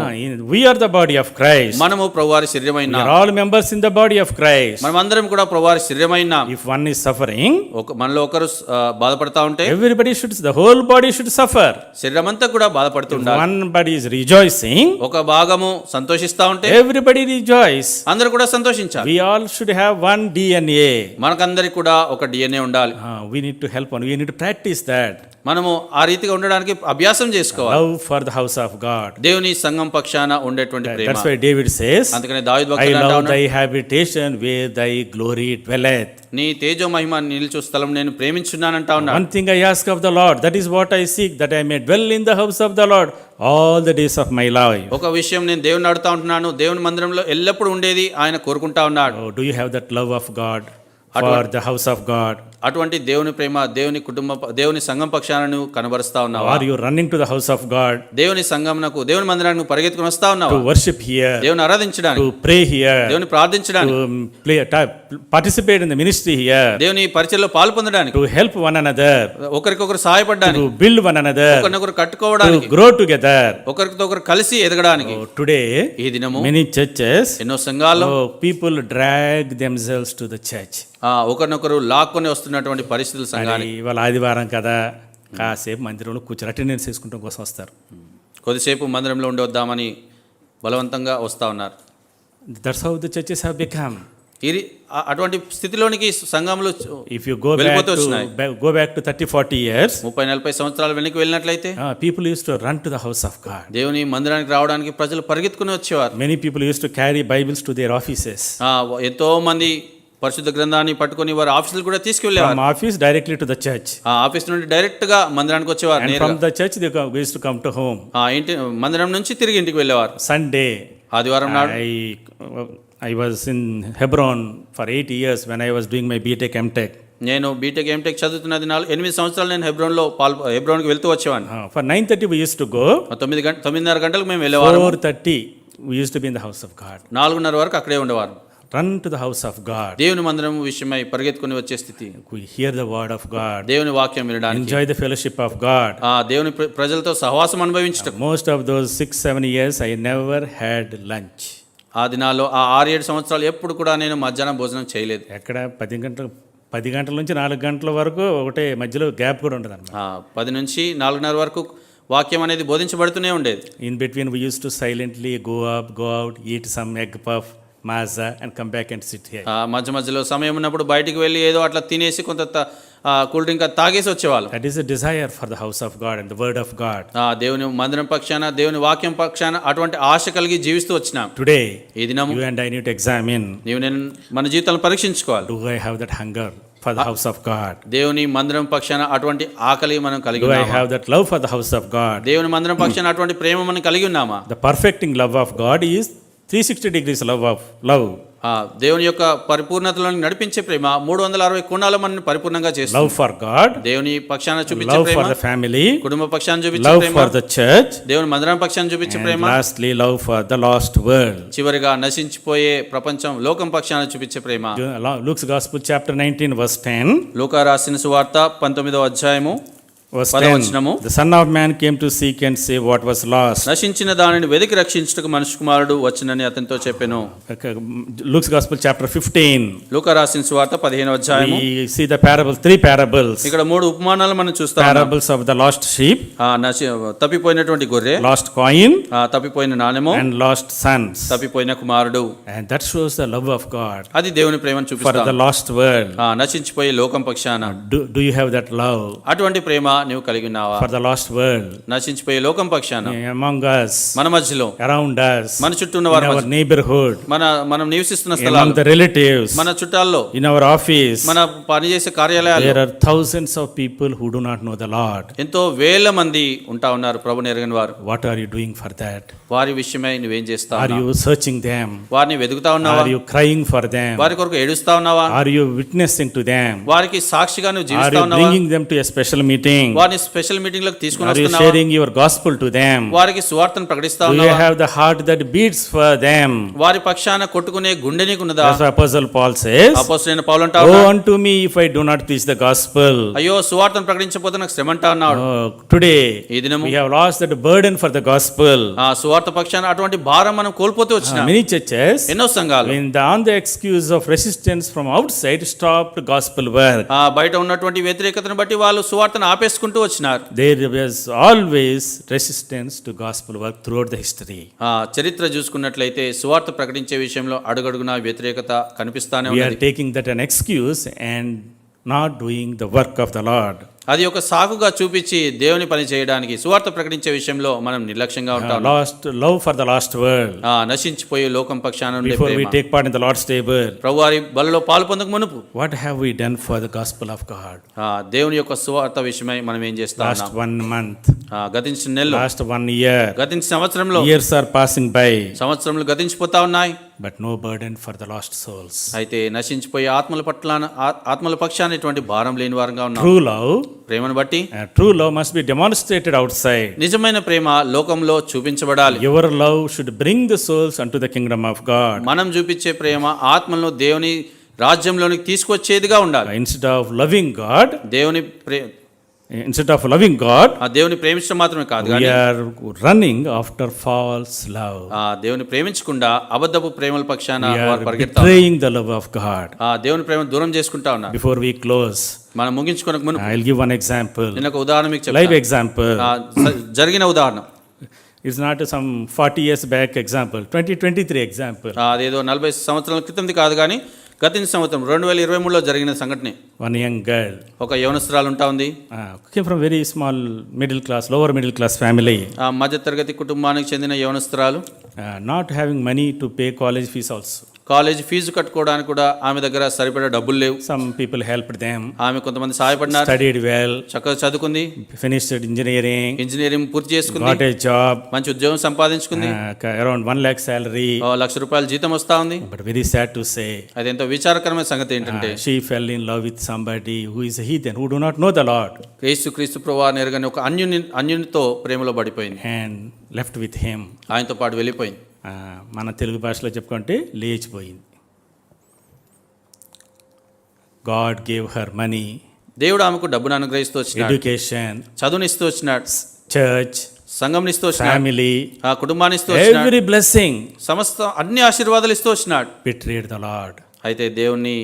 We are the body of Christ. మనము ప్రభువారి శరీరమైన, We are all members in the body of Christ. మనమందరం కూడా ప్రభువారి శరీరమైన. If one is suffering, మనలో ఒకరు బాధపడతా ఉంటే the whole body should suffer. శరీరం అంతా కూడా బాధపడుతుండాలి. One body is rejoicing, ఒక భాగము సంతోషిస్తా ఉంటే everybody rejoice. అందరూ కూడా సంతోషించాలి. We all should have one DNA. మనకందరికి కూడా ఒక DNA ఉండాలి. We need to help one. We need to practice that. మనము ఆ రీతిగా ఉండడానికి అభ్యాసం చేసుకోవాలి. Love for the house of God. దేవుని సంఘం పక్షాన ఉండేటువంటి ప్రేమ. That's why David says, అందుకనే దావీదు I భక్తుడు అంటా love ఉన్నాడు, thy habitation where thy glory dwelleth. నీ తేజో మహిమ నిలుచు స్థలం నేను ప్రేమించున్నానంటా ఉన్నాడు. One thing I ask of the Lord, that is what I seek, that I may dwell in the house of the Lord all the days of my life. ఒక విషయం నేను దేవుని అడుగుతా ఉంటున్నాను, దేవుని మందిరంలో ఎల్లప్పుడూ ఉండేది ఆయన కోరుకుంటా ఉన్నాడు. Oh, do you have that love of God for the house of God? అటువంటి దేవుని ప్రేమ, దేవుని కుటుంబ, దేవుని సంఘం పక్షాలను కనబరుస్తా ఉన్నావా? Are you running to the house of God? దేవుని సంఘంనకు, దేవుని మందిరానికి పరిగెత్తుకుని వస్తా ఉన్నావా? To worship here, దేవుని ఆరాధించడానికి, to pray here, దేవుని ప్రార్థించడానికి, to participate in the ministry here, దేవుని పరిచర్యలో పాల్పొందడానికి, to help one another, ఒకరికొకరు సహాయపడడానికి, to build one another, ఒకరినొకరు కట్టుకోవడానికి, to grow together. ఒకరితో ఒకరు కలిసి ఎదగడానికి. Today, ఈ దినము many churches, ఎన్నో సంఘాల్లో people drag themselves to the church. ఒకరినొకరు లాక్కొని వస్తున్నటువంటి పరిస్థితులు సంఘానికి. ఇవాళ ఆదివారం కదా, కాసేపు మందిరంలో కూర్చొని అటెండెన్స్ చేసుకుంటాం కోసం వస్తారు. కొద్దిసేపు మందిరంలో ఉండి వద్దామని బలవంతంగా వస్తా ఉన్నారు. That's how the churches have become. అటువంటి స్థితిలోనికి సంఘములు If you go back to 30-40 years, 30-40 సంవత్సరాల వెనక్కి వెళ్ళినట్లయితే, people used to run to the house of God. దేవుని మందిరానికి రావడానికి ప్రజలు పరిగెత్తుకుని వచ్చేవారు. Many people used to carry Bibles to their offices. ఎంతో మంది పరిశుద్ధ గ్రంథాన్ని పట్టుకొని వారు ఆఫీసులు కూడా తీసుకెళ్లేవారు. From office directly to the church. Office నుండి డైరెక్ట్ గా మందిరానికి వచ్చేవారు. And from the church they used to come to home. ఇంటి మందిరం నుంచి తిరిగి ఇంటికి వెళ్ళేవారు. Sunday, ఆదివారం నాడు I was in Hebron for 8 years when I was doing my BTech MTech. నేను బీటెక్ ఎంటెక్ చదువుతున్న దినాలు 8 సంవత్సరాలు నేను హెబ్రోన్కి వెళ్తూ వచ్చేవాడిని. For 9:30 we used to go. 9:30 గంటలకు మేము వెళ్ళేవారు. 4:30 we used to be in the house of God. 4:30 వరకు అక్కడే ఉండేవారు. Run to the house of God. దేవుని మందిరం విషయమై పరిగెత్తుకొని వచ్చే స్థితి. We hear the word of God. దేవుని వాక్యం వినడానికి. Enjoy the fellowship of God. దేవుని ప్రజలతో సహవాసం అనుభవించడం. Most of those 6-7 years I never had lunch. ఆ దినాల్లో 6-7 సంవత్సరాలు ఎప్పుడు కూడా నేను మధ్యాహ్నం భోజనం చేయలేదు. ఎక్కడ 10 గంటల నుంచి 4 గంటల వరకు ఒకటే, మధ్యలో గ్యాప్ కూడా ఉండదు అన్నమాట. 10 నుంచి 4:30 వరకు వాక్యం అనేది బోధించబడుతూనే ఉండేది. In between we used to silently go up, go out, eat some egg puff, Mazza, and come back and sit here. మధ్య మధ్యలో సమయం ఉన్నప్పుడు బయటికి వెళ్ళి ఏదో అట్లా తినేసి కొంత కూల్ డ్రింక్ తాగేసి వచ్చేవాళ్ళం. That is a desire for the house of God and the word of God. దేవుని మందిరం పక్షాన, దేవుని వాక్యం పక్షాన అటువంటి ఆశ కలిగి జీవిస్తూ వచ్చినాం. Today, ఈ దినం you and I need to examine, నీవు నేను మన జీవితాలను పరీక్షించుకోవాలి. do I have that hunger for the house of God? దేవుని మందిరం పక్షాన అటువంటి ఆకలి మనం కలిగి Do I ఉన్నామా? have that love for the house of God? దేవుని మందిరం పక్షాన అటువంటి ప్రేమ మనం కలిగి ఉన్నామా? The perfecting love of God is 360 degrees love. దేవుని యొక్క పరిపూర్ణతలో నడిపించే ప్రేమ 360 కోణాల మనల్ని పరిపూర్ణంగా చేస్తుంది. Love for God, దేవుని పక్షాన చూపించే love Prema, for the family, కుటుంబ పక్షాన చూపించే love Prema, for the church, దేవుని మందిరం పక్షాన చూపించే and Prema, lastly, love for the lost world. చివరిగా నశించిపోయే ప్రపంచం లోకం పక్షాన చూపించే ప్రేమ. Luke's Gospel chapter 19 verse 10. లూకా రాసిన సువార్త 19వ అధ్యాయము Verse 10. The Son of Man came to seek and save what was lost. నశించిన దానిని వెదికి రక్షించుటకు మనుష్య కుమారుడు వచ్చునని అతనితో చెప్పెను. Luke's Gospel chapter 15. లూకా రాసిన సువార్త 15వ అధ్యాయము. We see the parables, 3 parables. ఇక్కడ 3 ఉపమానాలు మనం చూస్తాం. Parables of the lost sheep, తప్పిపోయినటువంటి గొర్రె, lost coin, తప్పిపోయిన నాణెము, and lost sons. తప్పిపోయిన కుమారుడు. And that shows the love of God అది దేవుని ప్రేమను for చూపిస్తాం. the lost world. నశించిపోయే లోకం పక్షాన Do you have that love అటువంటి ప్రేమ నీవు కలిగి ఉన్నావా? for the lost world? నశించిపోయే లోకం పక్షాన Among us, మన మధ్యలో, around us, మన చుట్టూ ఉన్న in వారి our మధ్య, neighborhood, మనం నివసిస్తున్న among స్థలాలు, the relatives, మన చుట్టాల్లో, in our office, మన పనిచేసే కార్యాలయాలు there are thousands of people who do not know the Lord. ఎంతో వేల మంది ఉంటా ఉన్నారు ప్రభుని ఎరగని వారు. What are you doing for that? వారి విషయమై నువ్వేం చేస్తావు? Are you searching them? వారిని వెతుకుతా ఉన్నావా? Are you crying for them? వారి కొరకు ఏడుస్తా ఉన్నావా? Are you witnessing to them? వారికి సాక్షిగా నువ్వు Are జీవిస్తా you ఉన్నావా? bringing them to a special meeting? వారిని స్పెషల్ మీటింగ్ లకు తీసుకుని Are you వస్తున్నావా? sharing your gospel to them? వారికి సువార్తను ప్రకటిస్తా Do you ఉన్నావా? have the heart that beats for them? వారి పక్షాన కొట్టుకునే గుండె నీకున్నదా? That's what Apostle Paul says. అపోస్తలుడైన పౌలు అంటా Woe ఉన్నాడు, unto me if I do not preach the gospel. అయ్యో సువార్తను ప్రకటించకపోతే నాకు శ్రమ అంటా ఉన్నాడు. Today, ఈ దినము we have lost that burden for the gospel. సువార్త పక్షాన అటువంటి భారం మనం కోల్పోతూ వచ్చినాం. Many churches, ఎన్నో సంఘాలు on the excuse of resistance from outside, stopped gospel work. బయట ఉన్నటువంటి వ్యతిరేకతను బట్టి వాళ్ళు సువార్తను ఆపేసుకుంటూ వచ్చినారు. There was always resistance to gospel work throughout the history. చరిత్ర చూసుకున్నట్లయితే సువార్త ప్రకటించే విషయంలో అడుగడుగునా వ్యతిరేకత కనిపిస్తానే We are ఉన్నది. taking that an excuse and not doing the work of the Lord. అది ఒక సాకుగా చూపించి దేవుని పని చేయడానికి సువార్త ప్రకటించే విషయంలో మనం నిర్లక్ష్యంగా ఉంటాం. Lost love for the lost world. నశించిపోయే లోకం పక్షాన ఉండే Before we Prema. take part in the Lord's table, ప్రభువారి బలిలో పాలు పొందక మునుపు what have we done for the gospel of God? దేవుని యొక్క సువార్త విషయమై మనం ఏం చేస్తాం? Last 1 month, గతించిన నెలలు, last 1 year, గతించిన సంవత్సరంలో, years are passing by, సంవత్సరములు గతించిపోతా ఉన్నాయి. but no burden for the lost souls. అయితే నశించిపోయే ఆత్మల పక్షాన ఎటువంటి భారం లేని వారంగా ఉన్నాం. True love, ప్రేమను బట్టి true love must be demonstrated outside. నిజమైన ప్రేమ లోకంలో చూపించబడాలి. Your love should bring the souls unto the kingdom of God. మనం చూపించే ప్రేమ ఆత్మలను దేవుని రాజ్యంలోనికి తీసుకొచ్చేదిగా ఉండాలి. Instead of loving God, దేవుని దేవుని ప్రేమించడం మాత్రమే కాదు we కానీ are running after false love. దేవుని ప్రేమించకుండా అబద్ధపు ప్రేమల పక్షాన We వారు are పరిగెడతారు. betraying the love of God. దేవుని ప్రేమను దూరం చేసుకుంటా ఉన్నారు. Before we close, మనం ముగించుకోనక మునుపు I'll give one example, నేను ఒక ఉదాహరణ మీకు live చెప్తాను. example. జరిగిన ఉదాహరణ. It's not some 40 years back example, 2023 example. అదేదో 40 సంవత్సరాల క్రితంది కాదు కానీ గతించిన సంవత్సరం 2023లో జరిగిన సంఘటనే. One young girl ఒక యవనస్తురాలు ఉంటా ఉంది. came from very small middle class, lower middle class family. మధ్య తరగతి కుటుంబానికి చెందిన యవనస్తురాలు. Not having money to pay college fees also. College fees కట్టుకోవడానికి కూడా ఆమె దగ్గర సరిపడా డబ్బులు లేవు. Some people helped them. ఆమె కొంతమంది సహాయపడినారు. Studied well, చక్కగా చదువుకుంది, finished engineering, ఇంజనీరింగ్ పూర్తి చేసుకుంది, got a job, మంచి ఉద్యోగం సంపాదించుకుంది, around 1 lakh salary. ₹1,00,000 జీతం వస్తా ఉంది. But very sad to say, అది ఎంతో విచారకరమైన సంగతి ఏంటంటే she fell in love with somebody who is a heathen, who do not know the Lord, క్రీస్తు ప్రభువారిని ఎరగని ఒక అన్యునితో ప్రేమలో పడిపోయింది. and left with him. ఆయనతో పాటు వెళ్ళిపోయింది. మన తెలుగు భాషలో చెప్పుకుంటే లేచిపోయింది. God gave her money, దేవుడు ఆమెకు డబ్బును అనుగ్రహిస్తూ వచ్చినాడు, education, చదువునిస్తూ వచ్చినాడు, church, సంఘంనిస్తూ వచ్చినాడు, family, కుటుంబాన్ని ఇస్తూ వచ్చినాడు, every blessing. సమస్త అన్ని ఆశీర్వాదాలు ఇస్తూ వచ్చినాడు. Betrayed the Lord. అయితే దేవుణ్ణి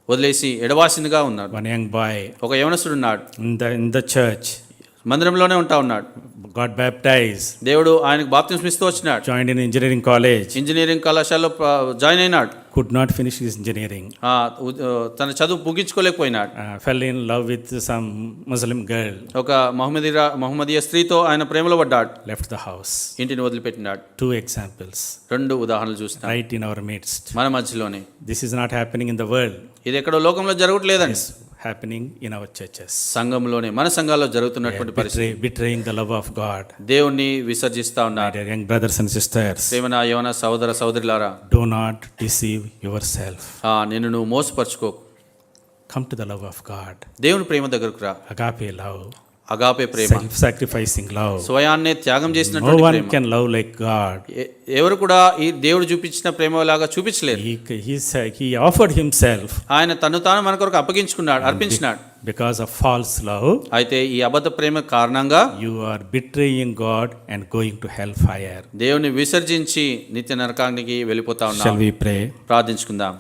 వదిలేసి ఎడవాసిందిగా ఉన్నాడు. One young boy ఒక యవనస్తుడు ఉన్నాడు, in the church, మందిరంలోనే ఉంటా ఉన్నాడు. got baptized, దేవుడు ఆయనకు బాప్తిస్మం ఇస్తూ వచ్చినాడు. joined in engineering college, engineering కళాశాలలో జాయిన్ అయినాడు. could not finish his engineering, తన చదువు ముగించుకోలేకపోయినాడు. fell in love with some Muslim girl, ఒక మహమ్మదీయ స్త్రీతో ఆయన ప్రేమలో పడ్డాడు. left the house. ఇంటిని వదిలిపెట్టినాడు. 2 examples 2 ఉదాహరణలు చూస్తున్నాం right in our midst. మన మధ్యలోనే. This is not happening in the world, ఇది ఎక్కడో లోకంలో జరగట్లేదండి, it's happening in our churches. సంఘంలోనే మన సంఘాల్లో జరుగుతున్నటువంటి పరిస్థితి. Betraying the love of God. దేవుణ్ణి విసర్జిస్తా My ఉన్నారు. dear young brothers and sisters, ప్రేమన యవన సహోదర సహోదరులారా, do not deceive yourself. నిన్ను నువ్వు మోసపరుచుకోకు. Come to the love of God. దేవుని ప్రేమ దగ్గరకు రా. Agape love, అగాపే ప్రేమ, self-sacrificing love. స్వయాన్నే త్యాగం No చేసినటువంటి one Prema. can love like God. ఎవరు కూడా ఈ దేవుడు చూపించిన ప్రేమ లాగా చూపించలేరు. He offered himself ఆయన తను తాను మన కొరకు అప్పగించుకున్నాడు, అర్పించినాడు. because of false love. అయితే ఈ అబద్ధ ప్రేమ కారణంగా You are betraying God and going to hellfire. దేవుని విసర్జించి నిత్య నరకానికి వెళ్ళిపోతా Shall ఉన్నాం. we pray? ప్రార్థించుకుందాం.